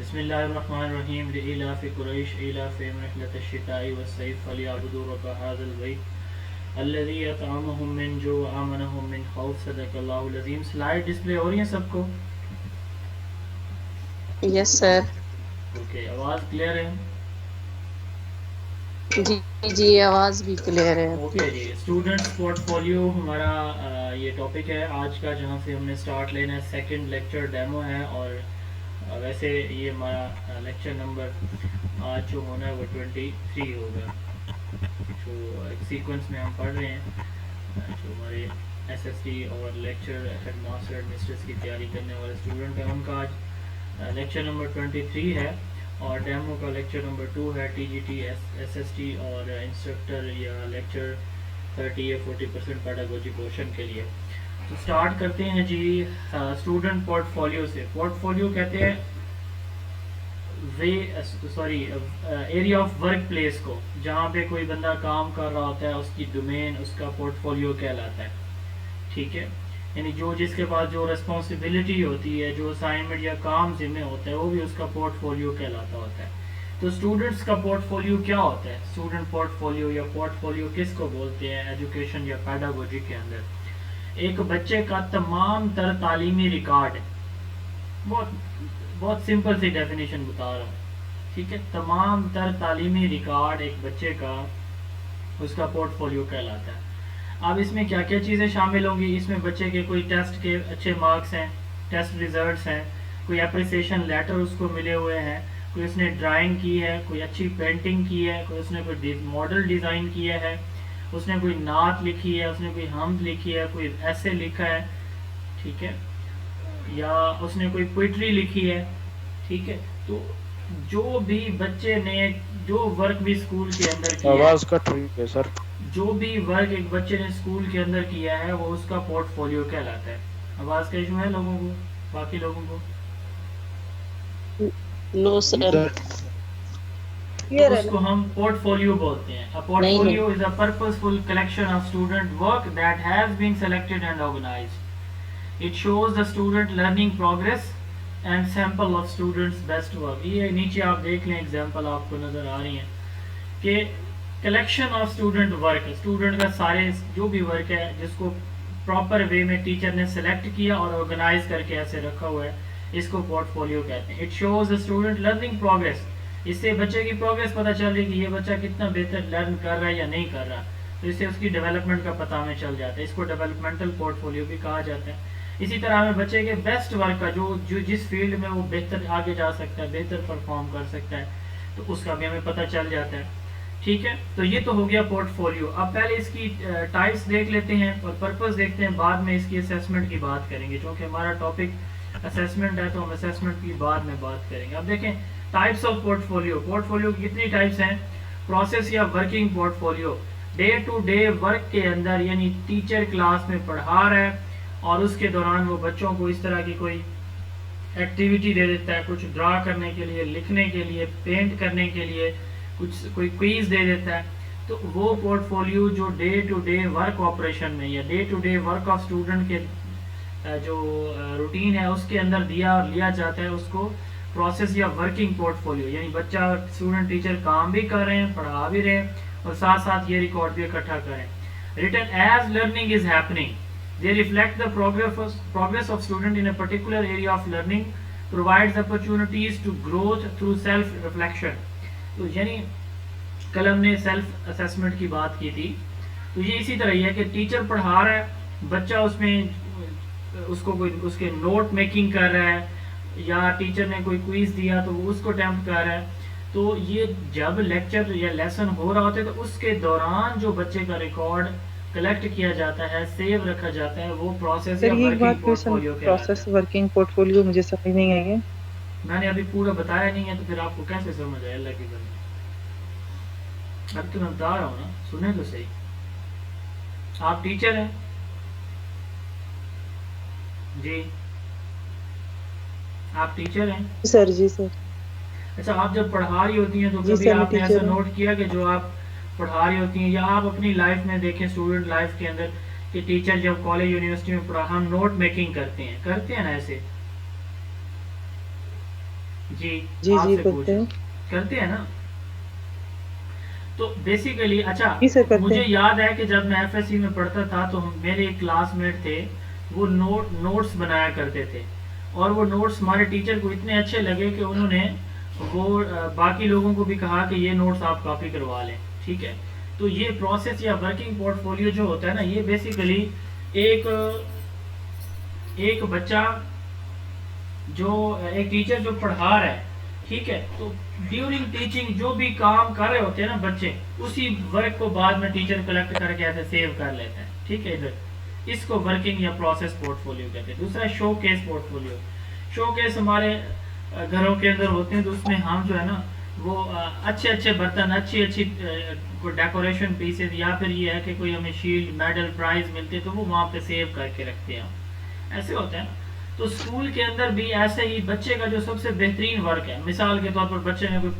बिस्मिल्लाहिर्रहमानिर्रहीम लिइलाफि कुरैश इलाफिहिम रिहलतश्शिताइ वस्सैफ फलियअबुदू रब्ब हाज़िल बैत अल्लज़ी अतअमहुम मिन जू व आमनहुम मिन खौफ। सदक़ल्लाहुल अज़ीम। स्लाइड डिस्प्ले हो रही है सबको? Yes sir. ओके, आवाज़ क्लियर है? जी जी, आवाज भी क्लियर है आपकी। ओके जी, स्टूडेंट्स पोर्टफोलियो हमारा ये टॉपिक है आज का, जहाँ से हमने स्टार्ट लेना है। सेकंड लेक्चर डेमो है और वैसे ये हमारा लेक्चर नंबर आज जो होना है वो 23 होगा। जो एक सीक्वेंस में हम पढ़ रहे हैं, जो हमारे एसएसटी और लेक्चर हेडमास्टर मिस्ट्रेस की तैयारी करने वाले स्टूडेंट हैं, उनका आज लेक्चर नंबर 23 है और डेमो का लेक्चर नंबर 2 है। टीजीटी एसएसटी और इंस्ट्रक्टर या लेक्चर 30 या 40% पेडागोजी पोर्शन के लिए। तो स्टार्ट करते हैं जी स्टूडेंट पोर्टफोलियो से। पोर्टफोलियो कहते हैं वे एरिया ऑफ वर्क प्लेस को, जहाँ पे कोई बंदा काम कर रहा होता है, उसकी डोमेन उसका पोर्टफोलियो कहलाता है। ठीक है, यानी जो जिसके पास जो रिस्पॉन्सिबिलिटी होती है, जो असाइनमेंट या काम जिम्मे होता है, वो भी उसका पोर्टफोलियो कहलाता होता है। तो स्टूडेंट्स का पोर्टफोलियो क्या होता है? स्टूडेंट पोर्टफोलियो या पोर्टफोलियो किसको बोलते हैं एजुकेशन या पेडागोजी के अंदर? एक बच्चे का तमाम तर तालीमी रिकॉर्ड, बहुत बहुत सिंपल सी डेफिनेशन बता रहा हूँ। ठीक है, तमाम तर तालीमी रिकॉर्ड एक बच्चे का, उसका पोर्टफोलियो कहलाता है। अब इसमें क्या क्या चीज़ें शामिल होंगी? इसमें बच्चे के कोई टेस्ट के अच्छे मार्क्स हैं, टेस्ट रिजल्ट्स हैं, कोई अप्रिसिएशन लेटर उसको मिले हुए हैं, कोई उसने ड्राइंग की है, कोई अच्छी पेंटिंग की है, कोई उसने कोई मॉडल डिज़ाइन किया है, उसने कोई नात लिखी है, उसने कोई हमद लिखी है, कोई ऐसे लिखा है, ठीक है, या उसने कोई पोइट्री लिखी है। ठीक है, तो जो भी बच्चे ने जो वर्क भी स्कूल के अंदर किया आवाज है, कट रही है सर। जो भी वर्क एक बच्चे ने स्कूल के अंदर किया है, वो उसका पोर्टफोलियो कहलाता है। आवाज का इशू है लोगों को, बाकी लोगों को? नो जी सर। सर। तो क्लियर है उसको ना? हम पोर्टफोलियो बोलते हैं। अ नहीं नहीं। Portfolio is a purposeful collection of student work that has been selected and organized. It shows the student learning progress and sample of students best work. ये नीचे आप देख लें, एग्जांपल आपको नजर आ रही है कि collection of student work, student का सारे जो भी वर्क है जिसको प्रॉपर वे में टीचर ने सेलेक्ट किया और ऑर्गेनाइज करके ऐसे रखा हुआ है, इसको पोर्टफोलियो कहते हैं। It shows the student learning progress, इससे बच्चे की प्रोग्रेस पता चल रही है कि ये बच्चा कितना बेहतर लर्न कर रहा है या नहीं कर रहा, तो इससे उसकी डेवलपमेंट का पता हमें चल जाता है। इसको डेवलपमेंटल पोर्टफोलियो भी कहा जाता है। इसी तरह हमें बच्चे के बेस्ट वर्क का, जो जो जिस फील्ड में वो बेहतर आगे जा सकता है, बेहतर परफॉर्म कर सकता है, तो उसका भी हमें पता चल जाता है। ठीक है, तो ये तो हो गया पोर्टफोलियो। अब पहले इसकी टाइप्स देख लेते हैं और पर्पस देखते हैं, बाद में इसकी असेसमेंट की बात करेंगे। क्योंकि हमारा टॉपिक असेसमेंट है तो हम असेसमेंट की बाद में बात करेंगे। अब देखें टाइप्स ऑफ पोर्टफोलियो। पोर्टफोलियो की कितनी टाइप्स हैं? प्रोसेस या working portfolio, day to day work के अंदर, यानी टीचर क्लास में पढ़ा रहा है और उसके दौरान वो बच्चों को इस तरह की कोई एक्टिविटी दे देता है, कुछ ड्रा करने के लिए, लिखने के लिए, पेंट करने के लिए, कुछ कोई क्विज दे देता है, तो वो पोर्टफोलियो जो day to day work operation में या day to day work of student के जो रूटीन है उसके अंदर दिया और लिया जाता है, उसको प्रोसेस या वर्किंग पोर्टफोलियो, यानी बच्चा स्टूडेंट टीचर काम भी कर रहे हैं, पढ़ा भी रहे हैं और साथ साथ ये रिकॉर्ड भी इकट्ठा करें। Written as learning is happening, they reflect the progress of student in a particular area of learning, provides opportunities to growth through self reflection। तो यानी कल हमने सेल्फ असेसमेंट की बात की थी, तो ये इसी तरह ही है कि टीचर पढ़ा रहा है, बच्चा उसमें उसको कोई उसके नोट मेकिंग कर रहा है, या टीचर ने कोई क्विज दिया तो वो उसको अटेम्प्ट कर रहा है। तो ये जब लेक्चर या लेसन हो रहा होता है तो उसके दौरान जो बच्चे का रिकॉर्ड कलेक्ट किया जाता है, सेव रखा जाता है, वो प्रोसेस या सर ये एक वर्किंग बात क्वेश्चन, पोर्टफोलियो कहलाता प्रोसेस है। वर्किंग पोर्टफोलियो मुझे समझ नहीं आई है। मैंने अभी पूरा बताया नहीं है तो फिर आपको कैसे समझ आए अल्लाह की बंदी? अब तो मैं बता रहा हूँ ना, सुने तो सही। आप टीचर हैं जी, आप टीचर हैं। सर जी सर। अच्छा, आप जब पढ़ा रही होती हैं तो जी कभी सर मैं आपने ऐसा टीचर हूँ। नोट किया कि जो आप पढ़ा रही होती हैं, या आप अपनी लाइफ में देखें, स्टूडेंट लाइफ के अंदर, कि टीचर जब कॉलेज यूनिवर्सिटी में पढ़ा, हम नोट मेकिंग करते हैं ना ऐसे, जी, जी आपसे करते पूछ रहा हैं। हूँ। करते हैं ना? तो बेसिकली अच्छा, जी सर करते मुझे हैं। याद है कि जब मैं एफएससी में पढ़ता था तो मेरे एक क्लासमेट थे, वो नोट्स बनाया करते थे, और वो नोट्स हमारे टीचर को इतने अच्छे लगे कि उन्होंने वो बाकी लोगों को भी कहा कि ये नोट्स आप कॉपी करवा लें। ठीक है, तो ये प्रोसेस या वर्किंग पोर्टफोलियो जो होता है ना, ये बेसिकली एक एक बच्चा जो एक टीचर जो पढ़ा रहा है, ठीक है, तो ड्यूरिंग टीचिंग जो भी काम कर रहे होते हैं ना बच्चे, उसी वर्क को बाद में टीचर कलेक्ट करके ऐसे सेव कर लेता है। ठीक है, इधर इसको वर्किंग या प्रोसेस पोर्टफोलियो कहते हैं। दूसरा show case portfolio. Show case हमारे घरों के अंदर होते हैं, तो उसमें हम जो है ना वो अच्छे अच्छे बर्तन, अच्छी अच्छी कोई डेकोरेशन पीसेस, या फिर ये है कि कोई हमें शील्ड, मेडल, प्राइज मिलते हैं तो वो वहाँ पे सेव करके रखते हैं हम। ऐसे होता है ना। तो स्कूल के अंदर भी ऐसे ही बच्चे का जो सबसे बेहतरीन वर्क है, मिसाल के तौर पर बच्चे ने कोई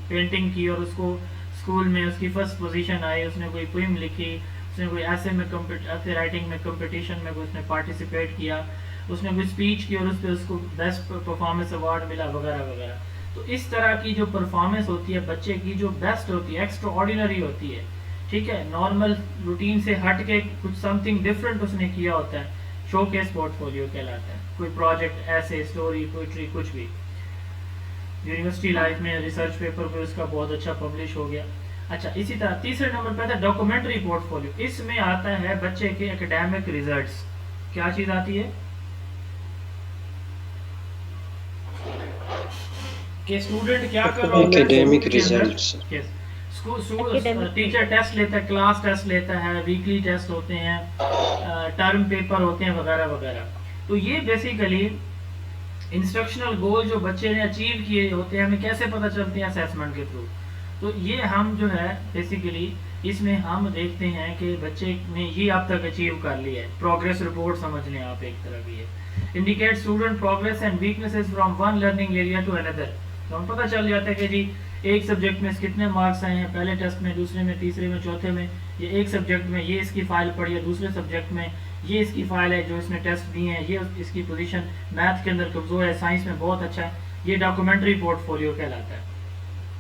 पेंटिंग की और उसको स्कूल में उसकी फर्स्ट पोजीशन आई, उसने कोई पोइम लिखी, उसने कोई ऐसे राइटिंग में कंपटीशन में उसने पार्टिसिपेट किया, उसने कोई स्पीच की और उस पर उसको बेस्ट परफॉर्मेंस अवार्ड मिला, वगैरह वगैरह। तो इस तरह की जो परफॉर्मेंस होती है बच्चे की, जो बेस्ट होती है, एक्स्ट्रा ऑर्डिनरी होती है, ठीक है, नॉर्मल रूटीन से हट के कुछ समथिंग डिफरेंट उसने किया होता है, शोकेस पोर्टफोलियो कहलाता है। कोई प्रोजेक्ट, ऐसे, स्टोरी, पोइट्री, कुछ भी। यूनिवर्सिटी लाइफ में रिसर्च पेपर पे उसका बहुत अच्छा पब्लिश हो गया। अच्छा, इसी तरह तीसरे नंबर पर आता है डॉक्यूमेंट्री पोर्टफोलियो। इसमें आता है बच्चे के एकेडमिक रिजल्ट्स। क्या चीज आती है कि स्टूडेंट क्या कर रहा होता है एकेडमिक स्कूल के अंदर। Results. Yes, school teacher test लेता है, क्लास टेस्ट लेता है, वीकली टेस्ट होते हैं, टर्म पेपर होते हैं, वगैरह वगैरह। तो ये बेसिकली इंस्ट्रक्शनल गोल जो बच्चे ने अचीव किए होते हैं, हमें कैसे पता चलते हैं? असेसमेंट के थ्रू। तो ये हम जो है बेसिकली इसमें हम देखते हैं कि बच्चे ने ये अब तक अचीव कर लिया है। प्रोग्रेस रिपोर्ट समझ लें आप एक तरह की है। Indicate student progress and weaknesses from one learning area to another. तो हम पता चल जाता है कि जी एक सब्जेक्ट में कितने मार्क्स आए हैं, पहले टेस्ट में, दूसरे में, तीसरे में, चौथे में, ये एक सब्जेक्ट में ये इसकी फाइल पड़ी है, दूसरे सब्जेक्ट में ये इसकी फाइल है जो इसने टेस्ट दिए हैं, ये इसकी पोजीशन मैथ के अंदर कमजोर है, साइंस में बहुत अच्छा है। ये डॉक्यूमेंट्री पोर्टफोलियो कहलाता है।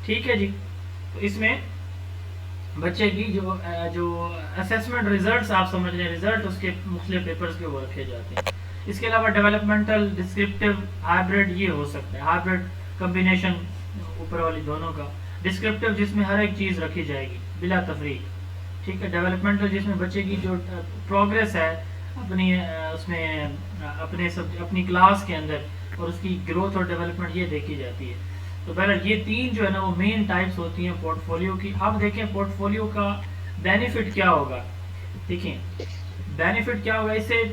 ठीक है जी। तो इसमें बच्चे की जो असेसमेंट रिजल्ट्स आप समझ लें, रिजल्ट उसके मुख्तलिफ पेपर्स के ऊपर रखे जाते हैं। इसके अलावा डेवलपमेंटल, डिस्क्रिप्टिव, हाइब्रिड ये हो सकता है, हाइब्रिड कम्बिनेशन ऊपर वाली दोनों का। डिस्क्रिप्टिव जिसमें हर एक चीज़ रखी जाएगी बिला तफरीक। ठीक है। डेवलपमेंटल जिसमें बच्चे की जो प्रोग्रेस है अपनी उसमें अपनी क्लास के अंदर और उसकी ग्रोथ और डेवलपमेंट ये देखी जाती है। तो बहरहाल ये तीन जो है ना वो मेन टाइप्स होती हैं पोर्टफोलियो की। अब देखें पोर्टफोलियो का बेनिफिट क्या होगा। देखिए बेनिफिट क्या होगा, इससे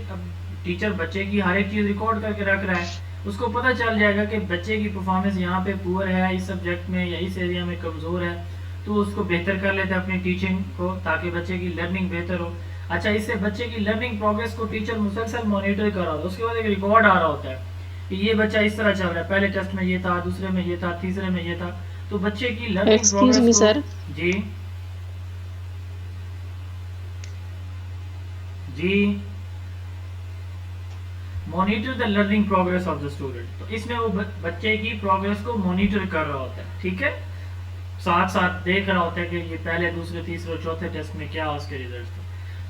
टीचर बच्चे की हर एक चीज़ रिकॉर्ड करके रख रहा है, उसको पता चल जाएगा कि बच्चे की परफॉर्मेंस यहाँ पे पुअर है, इस सब्जेक्ट में या इस एरिया में कमज़ोर है, तो उसको बेहतर कर लेता है अपनी टीचिंग को, ताकि बच्चे की लर्निंग बेहतर हो। अच्छा, इससे बच्चे की लर्निंग प्रोग्रेस को टीचर मुसलसल मॉनिटर कर रहा होता है, उसके बाद एक रिकॉर्ड आ रहा होता है कि ये बच्चा इस तरह चल रहा है, पहले टेस्ट में ये था, दूसरे में ये था, तीसरे में ये था। तो बच्चे की learning excuse me progress sir, को जी जी monitor the learning progress of the student. तो इसमें वो बच्चे की प्रोग्रेस को मॉनिटर कर रहा होता है। ठीक है, साथ साथ देख रहा होता है कि ये पहले, दूसरे, तीसरे और चौथे टेस्ट में क्या उसके रिजल्ट थे।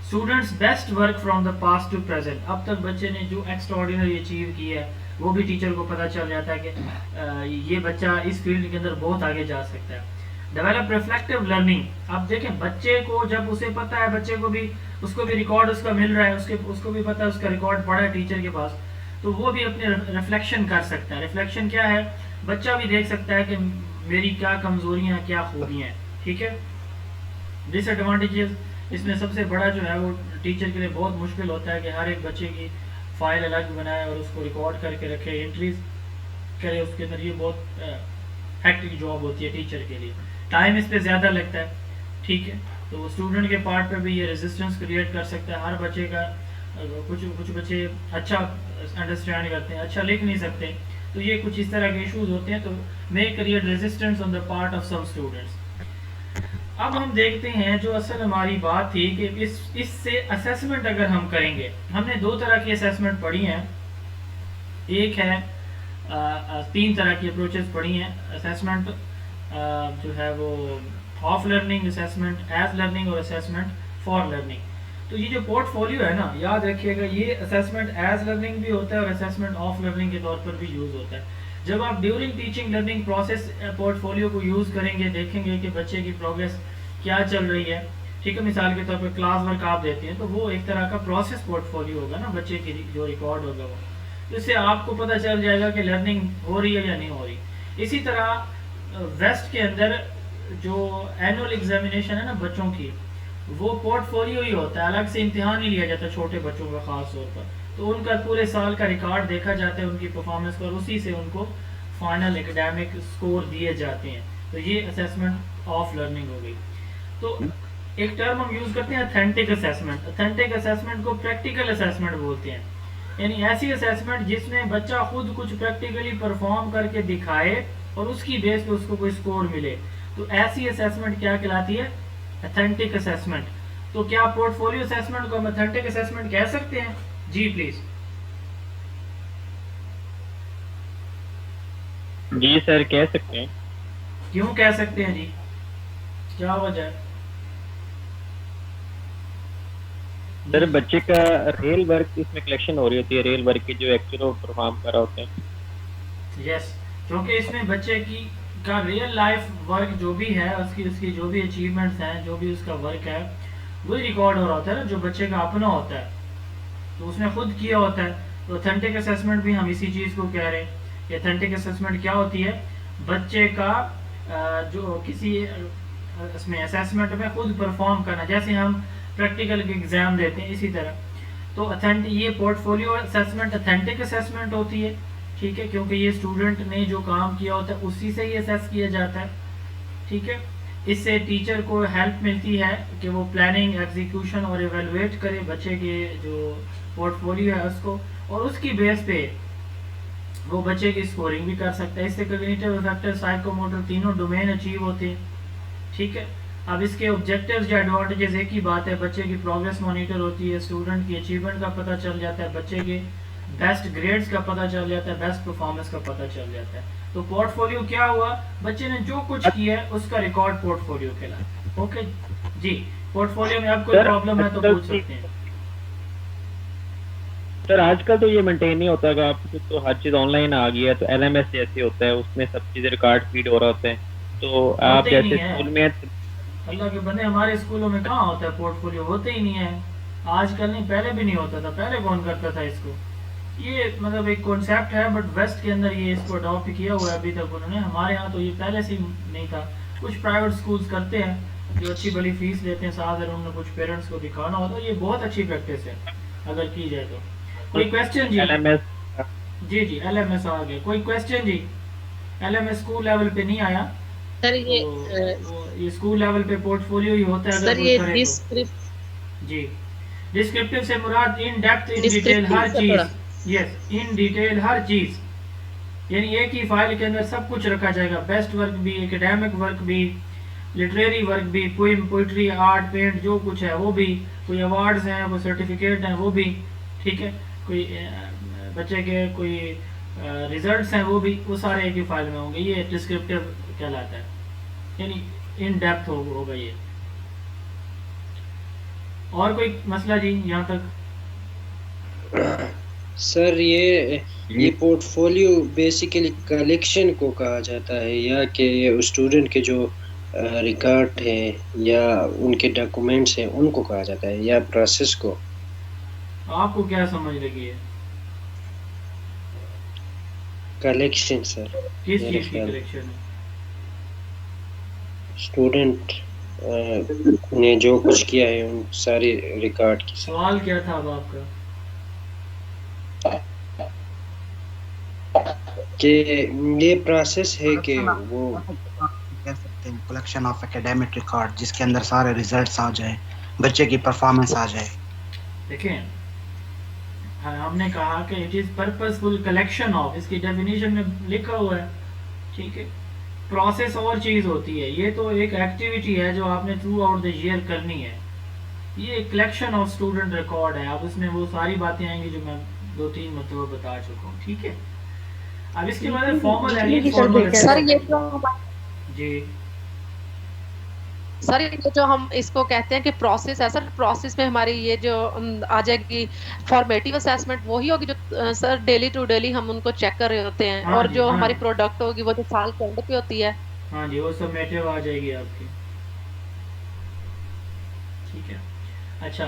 Students best work from the past to present. अब तक बच्चे ने जो एक्स्ट्रा ऑर्डिनरी अचीव किया है वो भी टीचर को पता चल जाता है कि ये बच्चा इस फील्ड के अंदर बहुत आगे जा सकता है। Develop reflective learning. अब देखें बच्चे को, जब उसे पता है, बच्चे को भी, उसको भी रिकॉर्ड उसका मिल रहा है, उसको भी पता है, उसका रिकॉर्ड पड़ा है टीचर के पास, तो वो भी अपने रिफ्लेक्शन कर सकता है। रिफ्लेक्शन क्या है? बच्चा भी देख सकता है कि मेरी क्या कमजोरियां, क्या खूबियां हैं। ठीक है। डिसएडवांटेजेस, इसमें सबसे बड़ा जो है वो टीचर के लिए बहुत मुश्किल होता है कि हर एक बच्चे की फाइल अलग बनाए और उसको रिकॉर्ड करके रखे, एंट्रीज करे उसके अंदर। ये बहुत हेक्टिक जॉब होती है टीचर के लिए, टाइम इस पे ज़्यादा लगता है। ठीक है। तो स्टूडेंट के पार्ट पे भी ये रेजिस्टेंस क्रिएट कर सकता है। हर बच्चे का कुछ बच्चे अच्छा अंडरस्टैंड करते हैं, अच्छा लिख नहीं सकते, तो ये कुछ इस तरह के इश्यूज होते हैं, तो may create resistance on the part of some students. अब हम देखते हैं जो असल हमारी बात थी कि इससे असेसमेंट अगर हम करेंगे, हमने दो तरह की असेसमेंट पढ़ी हैं। एक है तीन तरह की अप्रोचेस पढ़ी हैं असेसमेंट जो है वो of learning, assessment as learning और असेसमेंट फॉर लर्निंग। तो ये जो पोर्टफोलियो है ना, याद रखिएगा ये असेसमेंट एज लर्निंग भी होता है और असेसमेंट ऑफ लर्निंग के तौर पर भी यूज़ होता है। जब आप during teaching learning process portfolio को यूज़ करेंगे, देखेंगे कि बच्चे की प्रोग्रेस क्या चल रही है, ठीक है, मिसाल के तौर पर क्लास वर्क आप देते हैं तो वो एक तरह का प्रोसेस पोर्टफोलियो होगा ना, बच्चे की जो रिकॉर्ड होगा वो, तो इससे आपको पता चल जाएगा कि लर्निंग हो रही है या नहीं हो रही। इसी तरह वेस्ट के अंदर जो एनुअल एग्जामिनेशन है ना बच्चों की, वो पोर्टफोलियो ही होता है, अलग से इम्तिहान नहीं लिया जाता छोटे बच्चों का खास तौर पर। तो उनका पूरे साल का रिकॉर्ड देखा जाता है उनकी परफॉर्मेंस पर, उसी से उनको फाइनल एकेडमिक स्कोर दिए जाते हैं। तो ये असेसमेंट ऑफ लर्निंग हो गई। तो एक टर्म हम यूज करते हैं अथेंटिक असेसमेंट। अथेंटिक असेसमेंट को प्रैक्टिकल असेसमेंट बोलते हैं, यानी ऐसी असेसमेंट जिसमें बच्चा खुद कुछ प्रैक्टिकली परफॉर्म करके दिखाए और उसकी बेस पे उसको कोई स्कोर मिले। तो ऐसी असेसमेंट क्या कहलाती है? Authentic assessment. तो क्या पोर्टफोलियो असेसमेंट को हम अथेंटिक असेसमेंट कह सकते हैं? जी प्लीज। जी सर कह सकते हैं। क्यों कह सकते हैं जी, क्या वजह है? सर बच्चे का रियल वर्क इसमें कलेक्शन हो रही होती है, रियल वर्क की जो एक्चुअल परफॉर्म कर रहा होते हैं। यस, क्योंकि इसमें बच्चे की का रियल लाइफ वर्क जो भी है, उसकी उसकी जो भी अचीवमेंट्स हैं, जो भी उसका वर्क है, वही रिकॉर्ड हो रहा होता है ना, जो बच्चे का अपना होता है, तो उसने खुद किया होता है। तो ऑथेंटिक असेसमेंट भी हम इसी चीज़ को कह रहे हैं। ऑथेंटिक असेसमेंट क्या होती है? बच्चे का जो किसी इसमें असेसमेंट में खुद परफॉर्म करना, जैसे हम प्रैक्टिकल के एग्जाम देते हैं इसी तरह। तो अथेंटिक, ये पोर्टफोलियो असेसमेंट अथेंटिक असेसमेंट होती है, ठीक है, क्योंकि ये स्टूडेंट ने जो काम किया होता है उसी से ही असेस किया जाता है, ठीक है। इससे टीचर को हेल्प मिलती है कि वो प्लानिंग, एग्जीक्यूशन और एवेलुएट करे बच्चे के जो पोर्टफोलियो है उसको, और उसकी बेस पे वो बच्चे की स्कोरिंग भी कर सकता है। इससे कॉग्निटिव, फैक्टर, साइकोमोटर तीनों डोमेन अचीव होते हैं, ठीक है। अब इसके ऑब्जेक्टिव्स या एडवांटेजेस एक ही बात है, बच्चे की प्रोग्रेस मॉनिटर होती है, स्टूडेंट की अचीवमेंट का पता चल जाता है, बच्चे के बेस्ट ग्रेड्स का पता चल जाता है, बेस्ट परफॉर्मेंस का पता चल जाता है। तो पोर्टफोलियो क्या हुआ? बच्चे ने जो कुछ किया है उसका रिकॉर्ड पोर्टफोलियो कहलाता है। ओके जी, पोर्टफोलियो में अब कोई प्रॉब्लम है तो पूछ सकते हैं। सर आजकल तो ये मेंटेन नहीं होता है, आप तो हर चीज ऑनलाइन आ गई है, तो एलएमएस जैसे होता है उसमें सब चीजें रिकॉर्ड फीड हो रहा होता है। तो आप जैसे स्कूल में, अल्लाह के बंदे, हमारे स्कूलों में कहाँ होता है पोर्टफोलियो? होते ही नहीं है आजकल, नहीं पहले भी नहीं होता था। पहले कौन करता था इसको? ये मतलब एक कॉन्सेप्ट है, बट वेस्ट के अंदर ये इसको अडॉप्ट किया हुआ है अभी तक उन्होंने। हमारे यहाँ तो ये पहले से ही नहीं था। कुछ प्राइवेट स्कूल्स करते हैं जो अच्छी बड़ी फीस लेते हैं, साथ अगर उन्होंने कुछ पेरेंट्स को दिखाना हो तो ये बहुत अच्छी प्रैक्टिस है अगर की जाए तो। कोई क्वेश्चन जी? एलएमएस, जी जी, एलएमएस आ गया। कोई क्वेश्चन जी? एलएमएस स्कूल लेवल पे नहीं आया सर ये तो ये स्कूल लेवल पे पोर्टफोलियो ही होता है सर अगर ये कोई करे डिस्क्रिप्टिव तो। जी, डिस्क्रिप्टिव से मुराद इन डेप्थ, इन डिटेल हर चीज। यस, इन डिटेल हर चीज, यानी एक ही फाइल के अंदर सब कुछ रखा जाएगा, बेस्ट वर्क भी, एकेडमिक वर्क भी, लिटरेरी वर्क भी, पोइम, पोइट्री, आर्ट, पेंट, जो कुछ है वो भी, कोई अवार्ड्स हैं, कोई सर्टिफिकेट हैं वो भी, ठीक है, कोई बच्चे के कोई रिजल्ट्स हैं वो भी, वो सारे एक ही फाइल में होंगे। ये डिस्क्रिप्टिव कहलाता है, यानी इन डेप्थ होगा ये। और कोई मसला जी यहाँ तक? सर ये पोर्टफोलियो बेसिकली कलेक्शन को कहा जाता है, या कि स्टूडेंट के जो रिकॉर्ड है या उनके डॉक्यूमेंट्स हैं उनको कहा जाता है, या प्रोसेस को? आपको क्या समझ लगी है? कलेक्शन सर, किस मेरे चीज की ख्याल कलेक्शन है? स्टूडेंट ने जो कुछ किया है उन सारे रिकॉर्ड की। सवाल क्या था अब आपका? कि ये प्रोसेस है कि वो कह सकते हैं कलेक्शन ऑफ एकेडमिक रिकॉर्ड, जिसके अंदर सारे रिजल्ट्स आ जाए, बच्चे की परफॉर्मेंस आ जाए। देखें, हमने कहा कि it is purposeful collection of, इसकी डेफिनेशन में लिखा हुआ है, ठीक है। प्रोसेस और चीज होती है, ये तो एक एक्टिविटी है जो आपने थ्रू आउट द ईयर करनी है। ये कलेक्शन ऑफ स्टूडेंट रिकॉर्ड है। अब उसमें वो सारी बातें आएंगी जो मैं 2-3 मतलब बता चुका हूँ, ठीक है। अब इसके बाद फॉर्मल एंड जी, सर, इनफॉर्मल ठीक है। सर ये असेसमेंट। जो जी सर ये जो हम इसको कहते हैं कि प्रोसेस है सर, प्रोसेस में हमारी ये जो आ जाएगी फॉर्मेटिव असेसमेंट, वही होगी जो सर डेली टू डेली हम उनको चेक कर रहे होते हैं, हाँ और जी जो हाँ हमारी जी प्रोडक्ट होगी वो जो साल के एंड पे होती है। हाँ जी, वो समेटिव आ जाएगी आपकी। ठीक है। अच्छा,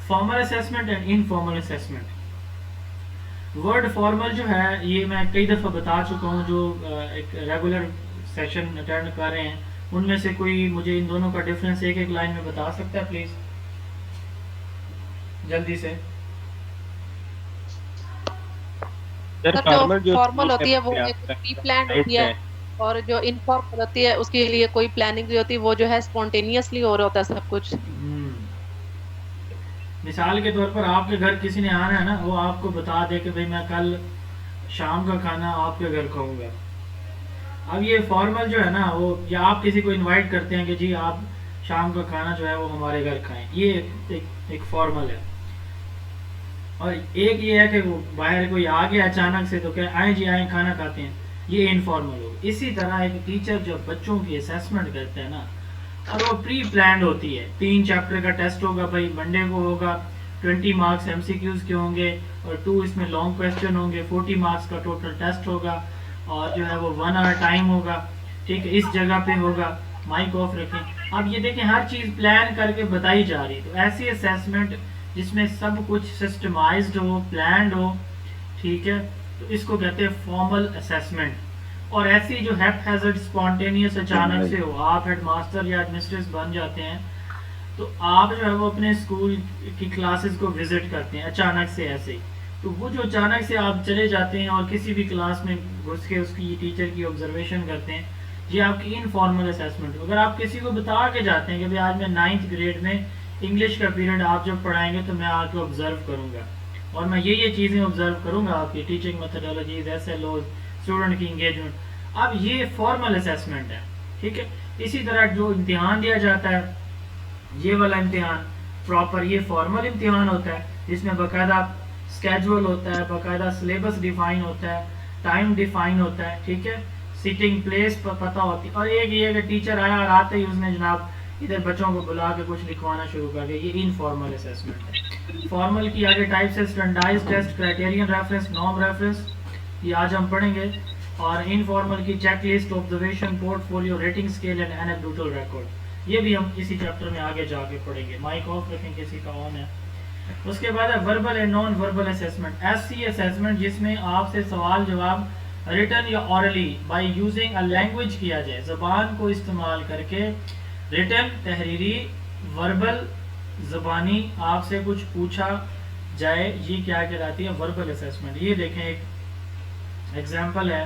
formal assessment and informal assessment. Word formal जो है ये मैं कई दफ़ा बता चुका हूँ, जो एक रेगुलर सेशन अटेंड कर रहे हैं उनमें से कोई मुझे इन दोनों का डिफरेंस एक एक लाइन में बता सकता है प्लीज, जल्दी से। सर सर जो फॉर्मल जो फॉर्मल होती है वो आपका एक प्री प्लान होती है है, और जो इनफॉर्मल होती है उसके लिए कोई प्लानिंग नहीं होती, वो जो है स्पॉन्टेनियसली हो रहा होता है सब कुछ। मिसाल के तौर पर आपके घर किसी ने आना है ना, वो आपको बता दे कि भाई मैं कल शाम का खाना आपके घर खाऊंगा। अब ये फॉर्मल जो है ना, वो या आप किसी को इनवाइट करते हैं कि जी आप शाम का खाना जो है वो हमारे घर खाएं, ये एक फॉर्मल है। और एक ये है कि वो बाहर कोई आ गया अचानक से तो क्या आए जी आए खाना खाते हैं, ये इनफॉर्मल हो। इसी तरह एक टीचर जब बच्चों की असेसमेंट करते हैं ना, और वो प्री प्लान्ड होती है। 3 चैप्टर का टेस्ट होगा भाई, मंडे को होगा, 20 मार्क्स एमसीक्यूज के होंगे और 2 इसमें लॉन्ग क्वेश्चन होंगे, 40 मार्क्स का टोटल टेस्ट होगा, और जो है वो 1 आवर टाइम होगा। ठीक है, इस जगह पे होगा, माइक ऑफ रखें। अब ये देखें हर चीज़ प्लान करके बताई जा रही है। तो ऐसी असेसमेंट जिसमें सब कुछ सिस्टमाइज्ड हो, प्लान्ड हो, ठीक है, तो इसको कहते हैं फॉर्मल असेसमेंट। और ऐसी जो हैप्पैज़र्ड स्पॉन्टेनियस अचानक से हो, आप हेडमास्टर या एडमिनिस्ट्रेस बन जाते हैं तो आप जो है वो अपने स्कूल की क्लासेस को विजिट करते हैं अचानक से ऐसे ही। तो वो जो अचानक से आप चले जाते हैं और किसी भी क्लास में घुस के उसकी टीचर की ऑब्जर्वेशन करते हैं, ये आपकी इनफॉर्मल असेसमेंट। अगर आप किसी को बता के जाते हैं कि भाई आज मैं 9th ग्रेड में इंग्लिश का पीरियड आप जब पढ़ाएंगे तो मैं आपको ऑब्जर्व करूंगा और मैं ये चीज़ें ऑब्जर्व करूंगा, आपकी टीचिंग मेथडोलॉजीज, SLOs, स्टूडेंट की इंगेजमेंट। अब ये फॉर्मल असेसमेंट है। ठीक है, इसी तरह जो इम्तिहान दिया जाता है, ये वाला इम्तिहान प्रॉपर ये फॉर्मल इम्तिहान होता है, जिसमें बाकायदा स्केड्यूल होता है, बाकायदा सिलेबस डिफाइन होता है, टाइम डिफाइन होता है। ठीक है, सिटिंग प्लेस पर पता होती है। और एक ये कि टीचर आया और आते ही उसने जनाब इधर बच्चों को बुला के कुछ लिखवाना शुरू कर दिया, ये इनफॉर्मल असेसमेंट है। फॉर्मल की आगे टाइप्स है, standardized test, criterion reference, norm reference, ये आज हम पढ़ेंगे। और इनफॉर्मल की checklist, observation, portfolio, rating scale and anecdotal record, ये भी हम इसी चैप्टर में आगे जाके पढ़ेंगे। माइक ऑफ रखें, किसी का ऑन है। उसके बाद है verbal and non verbal assessment. ऐसी असेसमेंट जिसमें आपसे सवाल जवाब रिटन या hourly by using a language किया जाए, जबान को इस्तेमाल करके रिटन, तहरीरी, वर्बल, जबानी आपसे कुछ पूछा जाए, ये क्या कहलाती है, वर्बल असेसमेंट। ये देखें एक एग्जांपल है